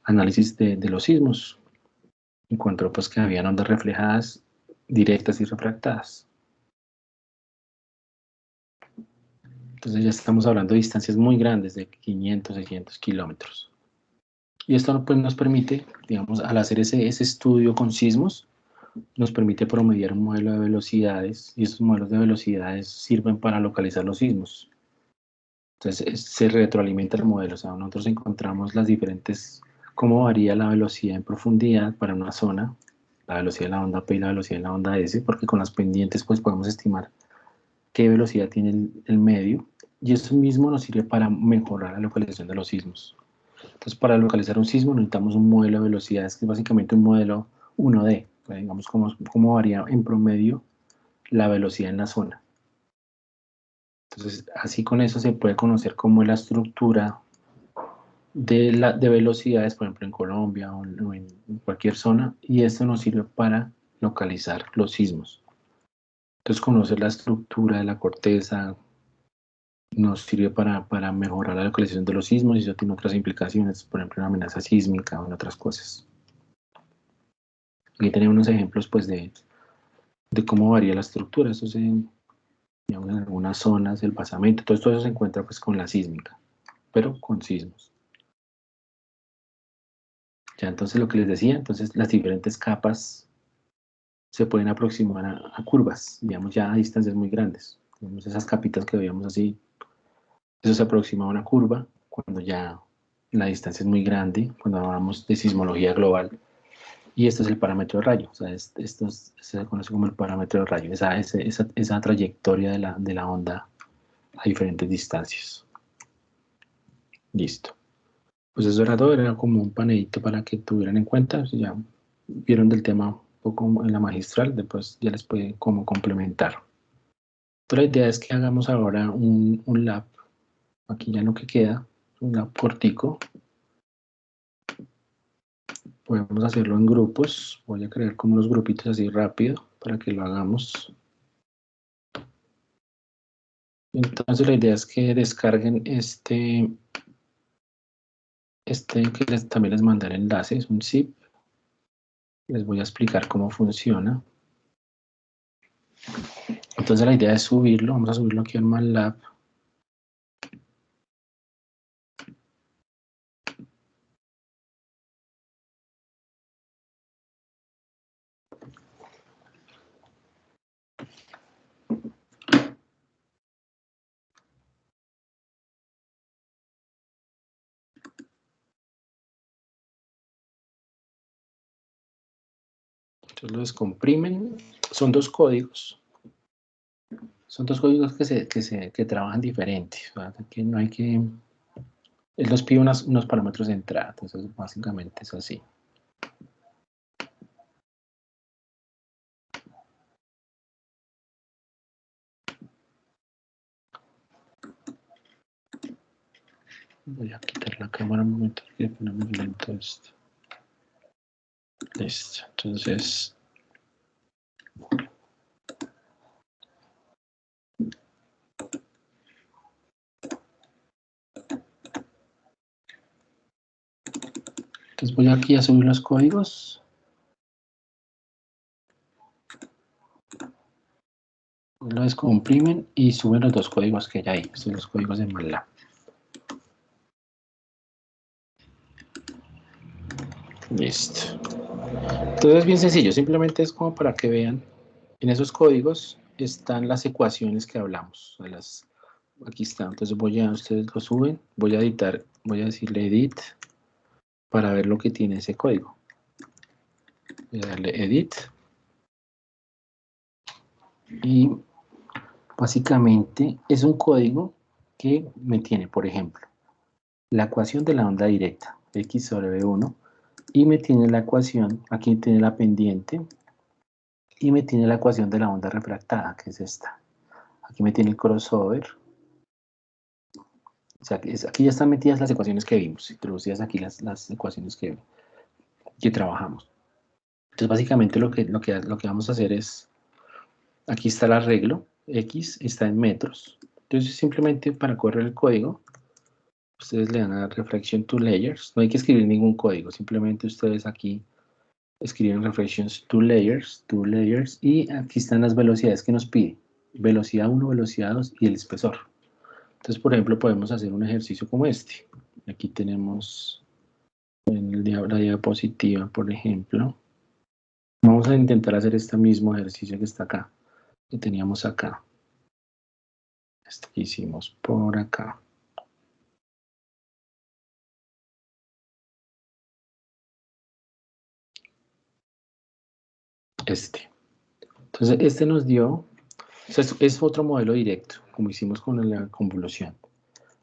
análisis de los sismos. Encontró pues que había ondas reflejadas, directas y refractadas. Entonces ya estamos hablando de distancias muy grandes, de 500, 600 kilómetros. Y esto pues nos permite, digamos, al hacer ese estudio con sismos, nos permite promediar un modelo de velocidades, y esos modelos de velocidades sirven para localizar los sismos. Entonces se retroalimenta el modelo, o sea, nosotros encontramos las diferentes, cómo varía la velocidad en profundidad para una zona, la velocidad de la onda P y la velocidad de la onda S, porque con las pendientes pues podemos estimar qué velocidad tiene el medio, y eso mismo nos sirve para mejorar la localización de los sismos. Entonces, para localizar un sismo necesitamos un modelo de velocidades, que es básicamente un modelo 1D, digamos cómo varía en promedio la velocidad en la zona. Entonces, así con eso se puede conocer cómo es la estructura de velocidades, por ejemplo, en Colombia o en cualquier zona, y esto nos sirve para localizar los sismos. Entonces, conocer la estructura de la corteza, nos sirve para mejorar la localización de los sismos y eso tiene otras implicaciones, por ejemplo, una amenaza sísmica o en otras cosas. Aquí tenemos unos ejemplos pues de cómo varía la estructura. Esto es digamos, en algunas zonas del basamento. Todo esto se encuentra pues con la sísmica, pero con sismos. Ya entonces lo que les decía, entonces las diferentes capas se pueden aproximar a curvas, digamos ya a distancias muy grandes. Digamos, esas capitas que veíamos así, eso se aproxima a una curva cuando ya la distancia es muy grande, cuando hablamos de sismología global. Y este es el parámetro de rayo, o sea, esto se conoce como el parámetro de rayo, esa trayectoria de la onda a diferentes distancias. Listo. Pues eso era todo, era como un panelito para que tuvieran en cuenta, si ya vieron del tema un poco en la magistral, después ya les puede como complementar. Otra idea es que hagamos ahora un lab, aquí ya lo que queda, un lab cortico. Podemos hacerlo en grupos, voy a crear como unos grupitos así rápido para que lo hagamos. Entonces la idea es que descarguen este que también les mandaré el enlace, es un zip. Les voy a explicar cómo funciona. Entonces la idea es subirlo, vamos a subirlo aquí en MATLAB. Entonces lo descomprimen, son dos códigos. Son dos códigos que trabajan diferentes. O sea, que no hay que... Él nos pide unos parámetros de entrada, entonces básicamente es así. Voy a quitar la cámara un momento, porque ponemos lento esto. Listo, entonces... Entonces voy aquí a subir los códigos. Lo descomprimen y suben los dos códigos que hay ahí. Estos son los códigos de MATLAB. Listo. Entonces es bien sencillo, simplemente es como para que vean. En esos códigos están las ecuaciones que hablamos. Aquí están. Entonces ustedes lo suben, voy a editar, voy a decirle edit para ver lo que tiene ese código. Voy a darle edit. Y básicamente es un código que me tiene, por ejemplo, la ecuación de la onda directa, x sobre b1, y me tiene la ecuación, aquí tiene la pendiente, y me tiene la ecuación de la onda refractada, que es esta. Aquí me tiene el crossover. O sea, aquí ya están metidas las ecuaciones que vimos, introducidas aquí las ecuaciones que trabajamos. Entonces, básicamente lo que vamos a hacer es, aquí está el arreglo, x está en metros. Entonces, simplemente para correr el código, ustedes le dan a Reflection to Layers. No hay que escribir ningún código, simplemente ustedes aquí escriben Reflections to Layers, y aquí están las velocidades que nos pide. Velocidad 1, velocidad 2 y el espesor. Entonces, por ejemplo, podemos hacer un ejercicio como este. Aquí tenemos en la diapositiva, por ejemplo. Vamos a intentar hacer este mismo ejercicio que está acá, que teníamos acá. Este que hicimos por acá. Entonces, este nos dio, o sea, es otro modelo directo, como hicimos con la convolución.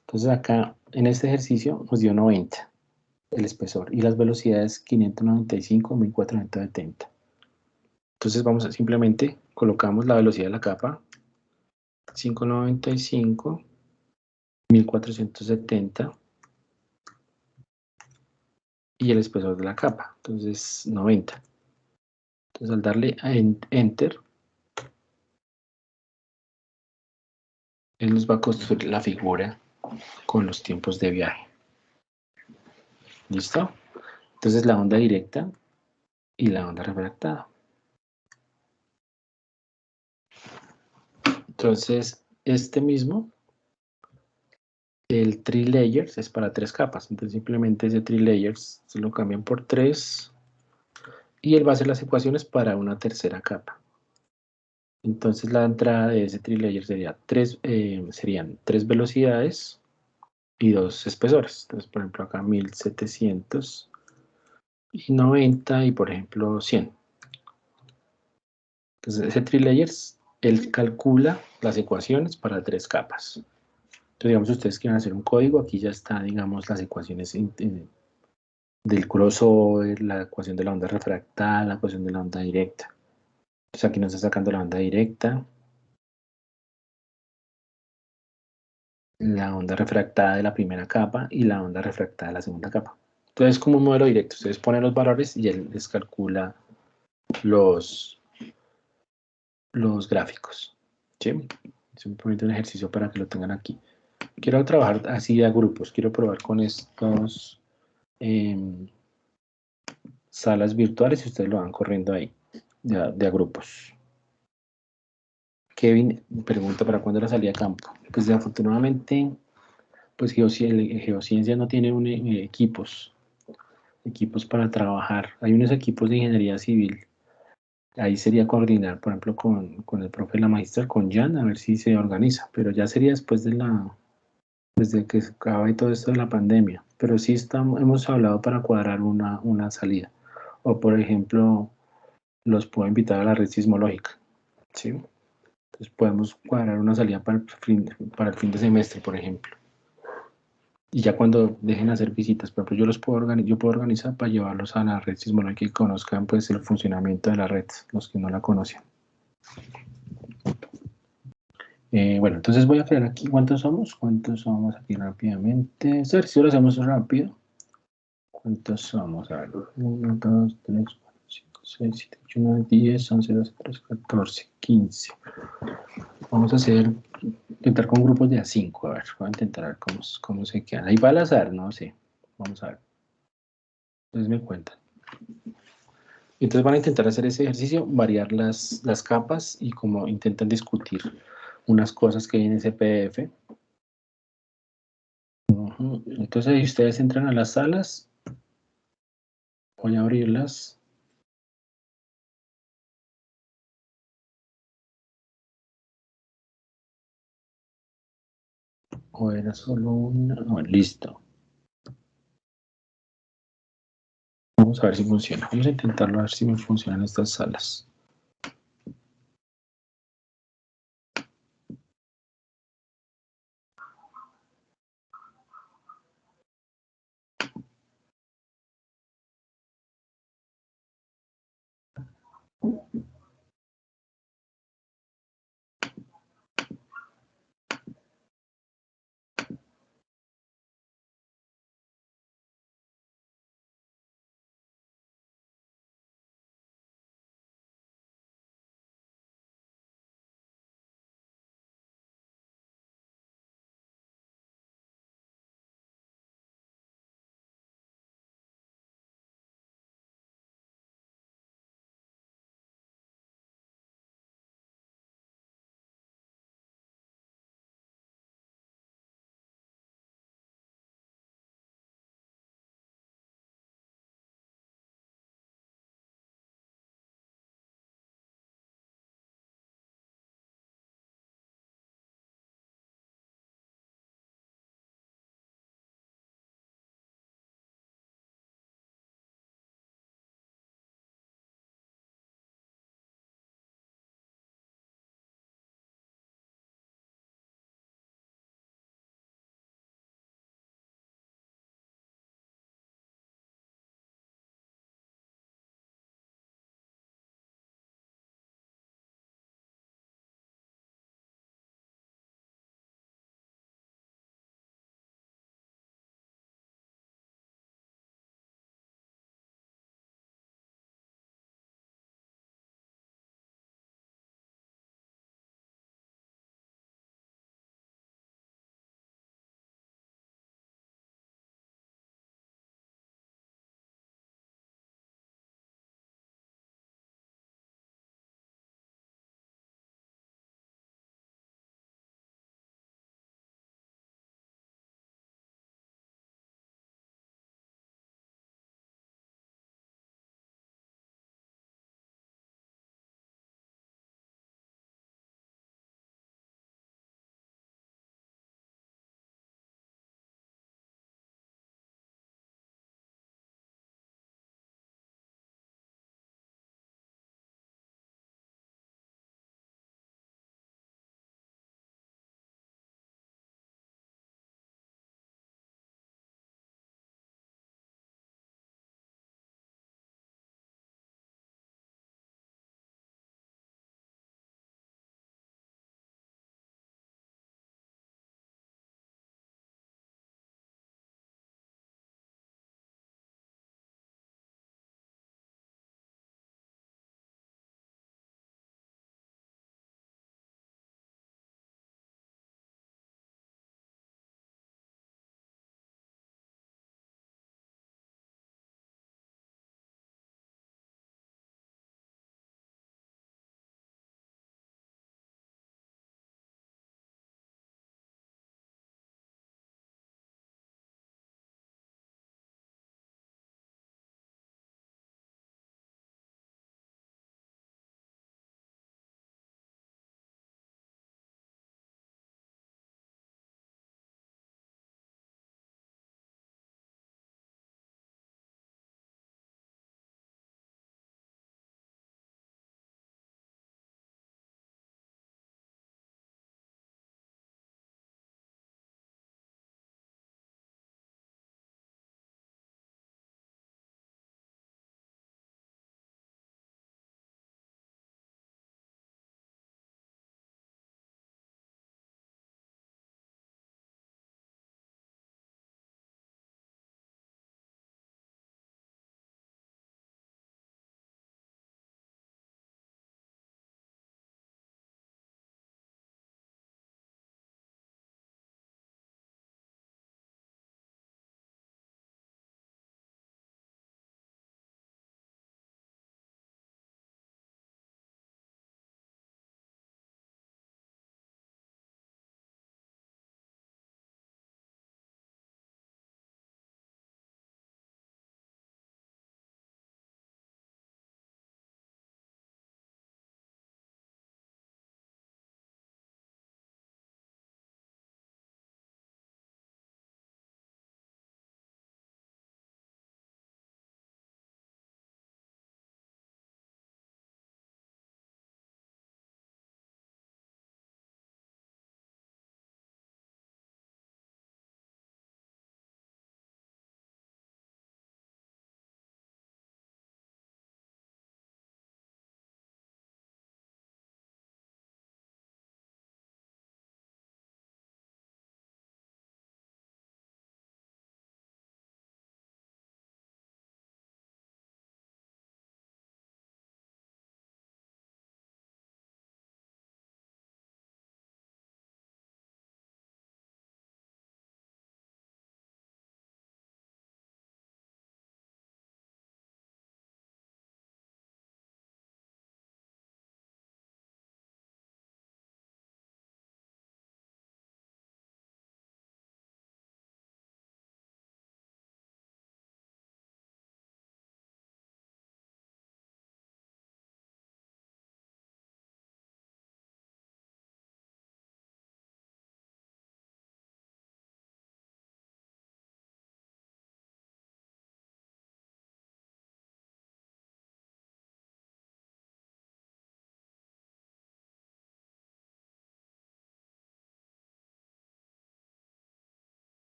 Entonces, acá, en este ejercicio, nos dio 90 el espesor y las velocidades 595, 1470. Entonces, vamos a simplemente colocamos la velocidad de la capa, 595, 1470, y el espesor de la capa, entonces 90. Entonces, al darle a Enter, Él nos va a construir la figura con los tiempos de viaje. ¿Listo? Entonces la onda directa y la onda refractada. Entonces, este mismo, el 3 layers es para 3 capas. Entonces simplemente ese 3 layers se lo cambian por 3 y él va a hacer las ecuaciones para una tercera capa. Entonces la entrada de ese 3 layers serían 3 velocidades y 2 espesores. Entonces, por ejemplo, acá 1790 y, por ejemplo, 100. Entonces, ese 3 layers, él calcula las ecuaciones para 3 capas. Entonces, digamos, ustedes quieren hacer un código, aquí ya está, digamos, las ecuaciones del crossover, la ecuación de la onda refractada, la ecuación de la onda directa. Entonces, aquí nos está sacando la onda directa, la onda refractada de la primera capa y la onda refractada de la segunda capa. Entonces, como un modelo directo, ustedes ponen los valores y él les calcula los gráficos. ¿Sí? Es un poquito de ejercicio para que lo tengan aquí. Quiero trabajar así a grupos, quiero probar con estos salas virtuales y ustedes lo van corriendo ahí, de a grupos. Kevin pregunta para cuándo la salida a campo. Pues desafortunadamente, pues Geociencia no tiene equipos para trabajar. Hay unos equipos de ingeniería civil. Ahí sería coordinar, por ejemplo, con el profe de la magistral, con Jan, a ver si se organiza. Pero ya sería después desde que se acabe todo esto de la pandemia. Pero sí hemos hablado para cuadrar una salida. O, por ejemplo, los puedo invitar a la red sismológica. ¿Sí? Entonces podemos cuadrar una salida para el fin de semestre, por ejemplo. Y ya cuando dejen hacer visitas, por ejemplo, yo puedo organizar para llevarlos a la red sismológica y conozcan pues el funcionamiento de la red, los que no la conocen. Bueno, entonces voy a crear aquí cuántos somos. ¿Cuántos somos aquí rápidamente? A ver si lo hacemos rápido. ¿Cuántos somos? A ver, 1, 2, 3, 4, 5, 6, 7, 8, 9, 10, 11, 12, 13, 14, 15. Vamos a intentar con grupos de a 5. A ver, voy a intentar a ver cómo se quedan. Ahí va al azar, no sé. Vamos a ver. Entonces me cuentan. Entonces van a intentar hacer ese ejercicio, variar las capas y como intentan discutir unas cosas que hay en ese PDF. Entonces ahí ustedes entran a las salas. Voy a abrirlas. O era solo una. No, listo. Vamos a ver si funciona. Vamos a intentarlo a ver si me funcionan estas salas.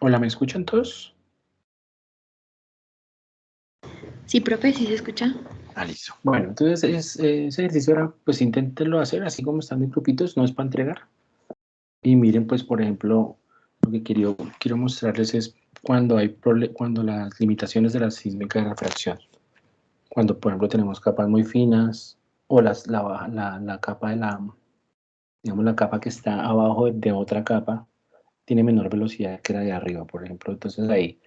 Hola, ¿me escuchan todos? Sí, profe, sí se escucha. Ah, listo. Bueno, entonces ese ejercicio ahora, pues inténtenlo hacer así como están en grupitos, no es para entregar. Y miren, pues, por ejemplo, lo que quiero mostrarles es cuando las limitaciones de la sísmica de refracción. Cuando, por ejemplo, tenemos capas muy finas o la capa digamos, la capa que está abajo de otra capa tiene menor velocidad que la de arriba, por ejemplo. Entonces ahí,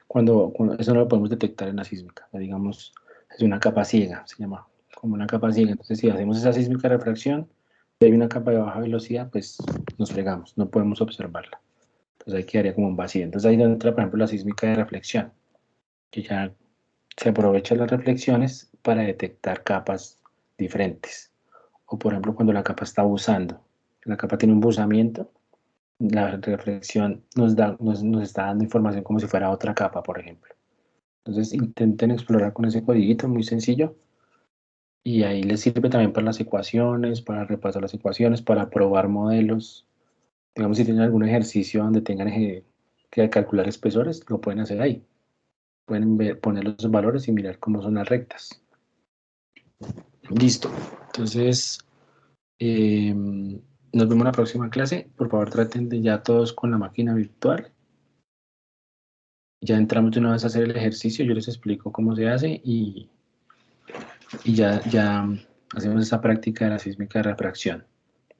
eso no lo podemos detectar en la sísmica. Digamos, es una capa ciega, se llama como una capa ciega. Entonces, si hacemos esa sísmica de refracción, y hay una capa de baja velocidad, pues nos fregamos, no podemos observarla. Entonces ahí quedaría como un vacío. Entonces ahí entra, por ejemplo, la sísmica de reflexión, que ya se aprovecha las reflexiones para detectar capas diferentes. O por ejemplo, cuando la capa está buzando, la capa tiene un buzamiento, la reflexión nos está dando información como si fuera otra capa, por ejemplo. Entonces intenten explorar con ese codiguito muy sencillo y ahí les sirve también para las ecuaciones, para repasar las ecuaciones, para probar modelos. Digamos, si tienen algún ejercicio donde tengan que calcular espesores, lo pueden hacer ahí. Pueden poner los valores y mirar cómo son las rectas. Listo. Entonces, nos vemos en la próxima clase. Por favor, traten de ya todos con la máquina virtual. Ya entramos de una vez a hacer el ejercicio. Yo les explico cómo se hace y ya hacemos esa práctica de la sísmica de refracción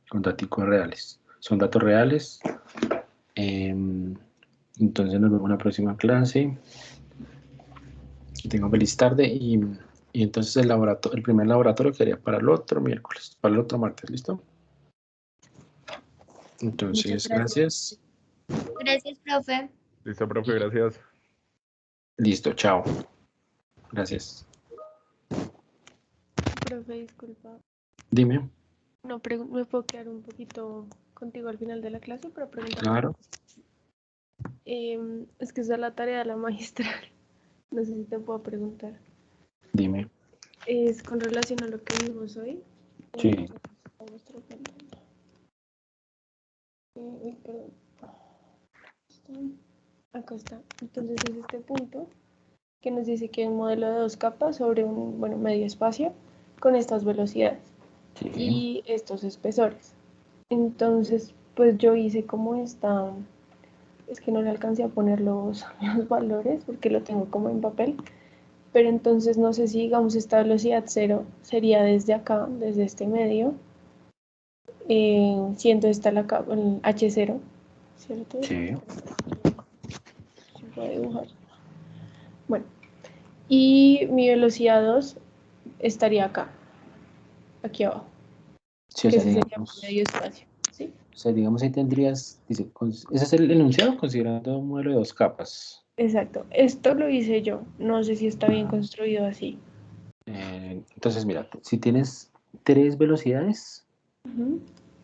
con datos reales. Son datos reales. Entonces, nos vemos en la próxima clase. Que tengan feliz tarde y entonces el primer laboratorio quedaría para el otro miércoles, para el otro martes, ¿listo? Entonces, gracias. Gracias, profe. Listo, profe, gracias. Listo, chao. Gracias. Profe, disculpa. Dime. No, ¿me puedo quedar un poquito contigo al final de la clase para preguntar? Claro. Es que esa es la tarea de la magistral. No sé si te puedo preguntar. Dime. Es con relación a lo que vimos hoy. Sí. Perdón. Acá está. Entonces es este punto que nos dice que hay un modelo de 2 capas sobre un medio espacio con estas velocidades Sí. y estos espesores. Entonces, pues yo hice como esta, es que no le alcancé a poner los valores porque lo tengo como en papel, pero entonces no sé si digamos esta velocidad 0 sería desde acá, desde este medio, siendo esta la capa, el H0, ¿cierto? Sí. Se puede dibujar. Bueno, y mi velocidad 2 estaría acá, aquí abajo, Sí, o que sea, ese sería digamos, medio espacio, ¿sí? ahí tendrías, dice, ese es el enunciado considerando un modelo de 2 capas. Exacto, esto lo hice yo, no sé si está bien construido así. Entonces, mira, si tienes 3 velocidades, Ujú.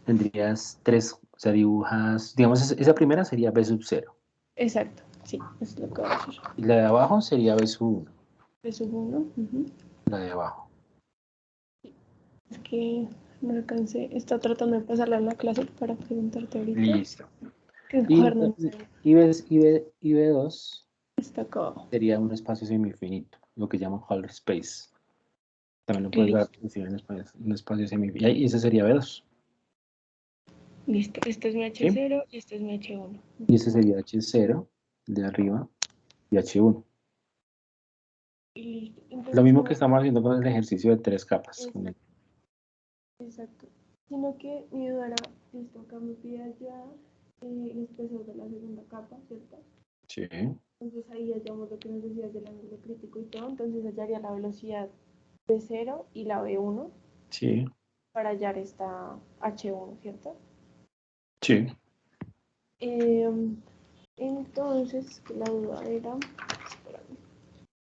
tendrías 3, o sea, dibujas, digamos, esa primera sería B sub 0. Exacto, sí, es lo que voy a hacer. Y la de abajo sería B sub 1, B sub 1, la de abajo. es que no alcancé, está tratando de pasarla en la clase para preguntarte ahorita. Listo. Que el Y, cuaderno no y B2 está acá abajo. sería un espacio semifinito, lo que llaman Hall Space. También lo puedes Listo, decir en un espacio semifinito. Y ese sería B2. listo. Este es mi ¿Sí? H0 y este es mi H1. Y ese sería H0, el de arriba, y H1. Listo. Lo Entonces, mismo no, que estamos haciendo con el ejercicio de 3 capas. exacto. Sino que mi duda era, listo, acá me pide ya el espesor de la segunda capa, ¿cierto? Sí, Entonces ahí hallamos lo que nos decías del ángulo crítico y todo. Entonces hallaría la velocidad B0 y la B1 sí, para hallar esta H1, ¿cierto? sí. Entonces, que la duda era, espérame.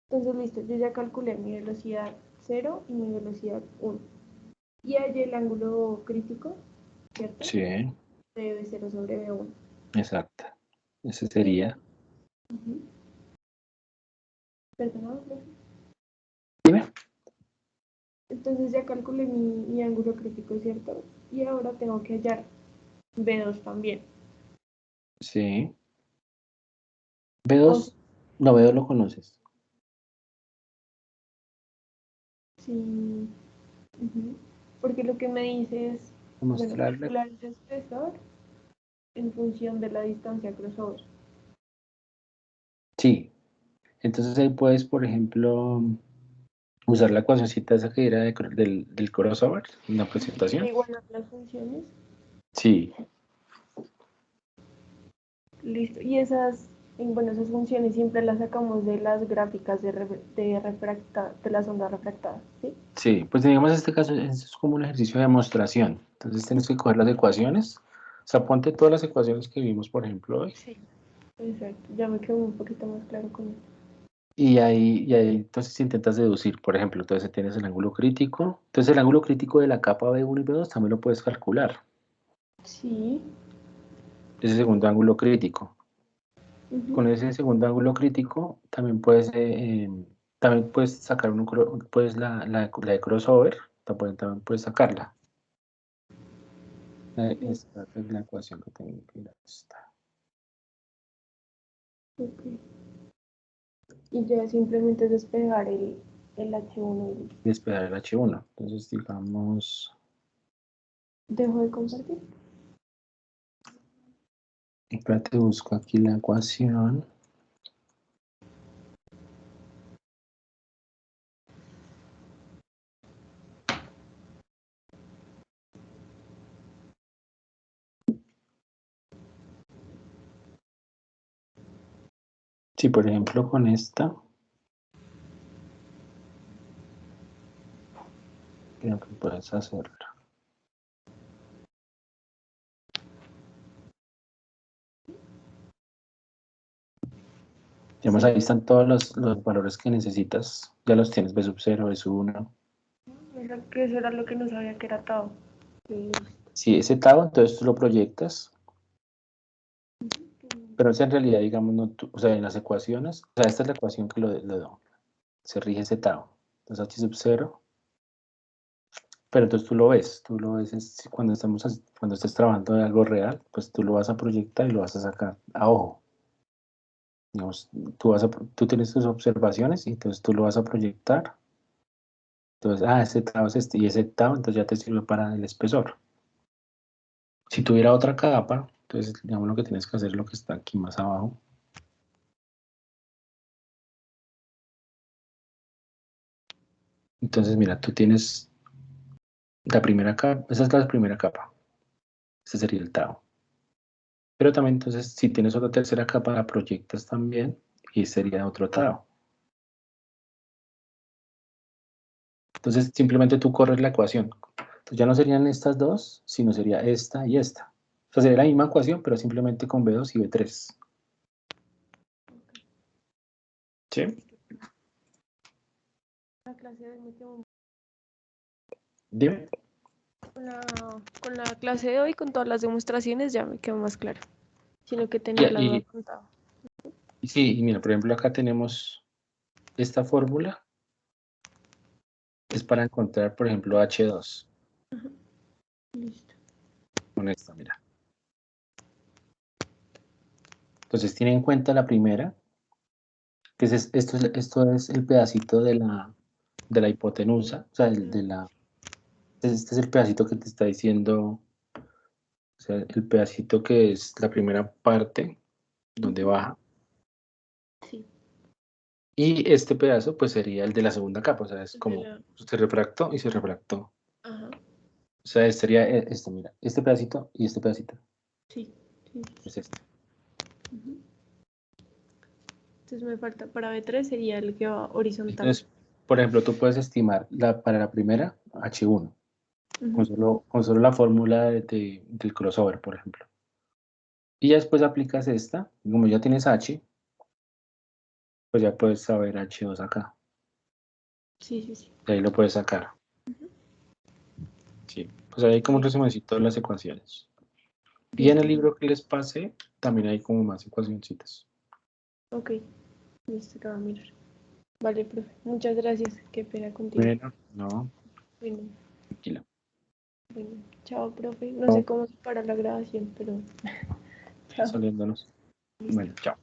Entonces, listo, yo ya calculé mi velocidad 0 y mi velocidad 1. Y hallé el ángulo crítico, ¿cierto? Sí, De B0 sobre B1. exacto. Ese sería. Perdón, profe. Dime. Entonces ya calculé mi ángulo crítico, ¿cierto? Y ahora tengo que hallar B2 también. Sí. B2, no, B2 lo conoces. Sí. Ujú. Porque lo que me dice es, bueno, Mostrarle. calcular ese espesor en función de la distancia crossover. Sí. Entonces ahí puedes, por ejemplo, usar la ecuacióncita esa que era del crossover en la presentación. Igualar las funciones. Sí. Listo. Y esas, bueno, esas funciones siempre las sacamos de las gráficas de las ondas refractadas, ¿sí? Sí, pues digamos en este caso es como un ejercicio de demostración. Entonces tienes que coger las ecuaciones. O sea, ponte todas las ecuaciones que vimos, por ejemplo, hoy. Sí. Exacto. Ya me quedó un poquito más claro con esto. Y ahí entonces intentas deducir, por ejemplo, entonces tienes el ángulo crítico. Entonces el ángulo crítico de la capa B1 y B2 también lo puedes calcular. Sí. Ese segundo ángulo crítico. Ujú. Con ese segundo ángulo crítico también puedes sacar pues la de crossover, también puedes sacarla. Esta es la ecuación que tengo que ir a esta. Ok. Y ya simplemente es despegar el H1 y listo. Despejar el H1. Entonces, digamos, Dejo de compartir. espérate, busco aquí la ecuación. Sí, por ejemplo, con esta, creo que puedes hacerlo. Digamos, ahí están todos los valores que necesitas. Ya los tienes, B sub 0, B sub 1. Que eso era lo que no sabía que era Tao. Listo. Si ese tau, entonces tú lo proyectas. Pero esa en realidad, digamos, no, o sea, en las ecuaciones, o sea, esta es la ecuación que se rige ese tau. Entonces H sub 0. Pero entonces tú lo ves cuando estés trabajando de algo real, pues tú lo vas a proyectar y lo vas a sacar a ojo. Digamos, tú tienes tus observaciones y entonces tú lo vas a proyectar. Entonces, este tau es este y ese tau, entonces ya te sirve para el espesor. Si tuviera otra capa, entonces digamos lo que tienes que hacer es lo que está aquí más abajo. Entonces, mira, tú tienes la primera capa, esa es la primera capa. Este sería el tau. Pero también entonces, si tienes otra tercera capa, la proyectas también y sería otro tau. Entonces, simplemente tú corres la ecuación. Entonces, ya no serían estas dos, sino sería esta y esta. O sea, sería la misma ecuación, pero simplemente con B2 y B3. ¿Sí? La clase de hoy me quedó Dime. con la clase de hoy, con todas las demostraciones, ya me quedó más claro. Sino que Y, tenía la duda y- con Tao. y sí, y mira, por ejemplo, acá tenemos esta fórmula. Es para encontrar, por ejemplo, H2. Listo. Con esta, mira. Entonces, tiene en cuenta la primera, que esto es el pedacito de la hipotenusa, o sea, este es el pedacito que te está diciendo, o sea, el pedacito que es la primera parte, donde baja. Sí. Y este pedazo, pues sería el de la segunda capa, o sea, es El de como la- se refractó y se refractó. Ajá. O sea, sería esto, mira, este pedacito y este pedacito. Sí. Sí. Es este. Ujú. Entonces me falta para B3 sería el que va horizontal. Entonces, por ejemplo, tú puedes estimar para la primera H1, Ujú. con solo la fórmula del crossover, por ejemplo. Y ya después aplicas esta, y como ya tienes H, pues ya puedes saber H2 acá. Sí, sí, sí. De ahí lo puedes sacar. Sí, pues ahí hay como un resumencito de las ecuaciones. Y en el Listo. libro que les pasé, también hay como más ecuacioncitas. Ok. Listo, te voy a mirar. Vale, profe. Muchas gracias. Qué pena contigo. Bueno, no, Bueno, tranquila. bueno. Chao, profe. No sé Chao, cómo se para la grabación, pero chao. saliéndonos. Listo. Bueno, chao.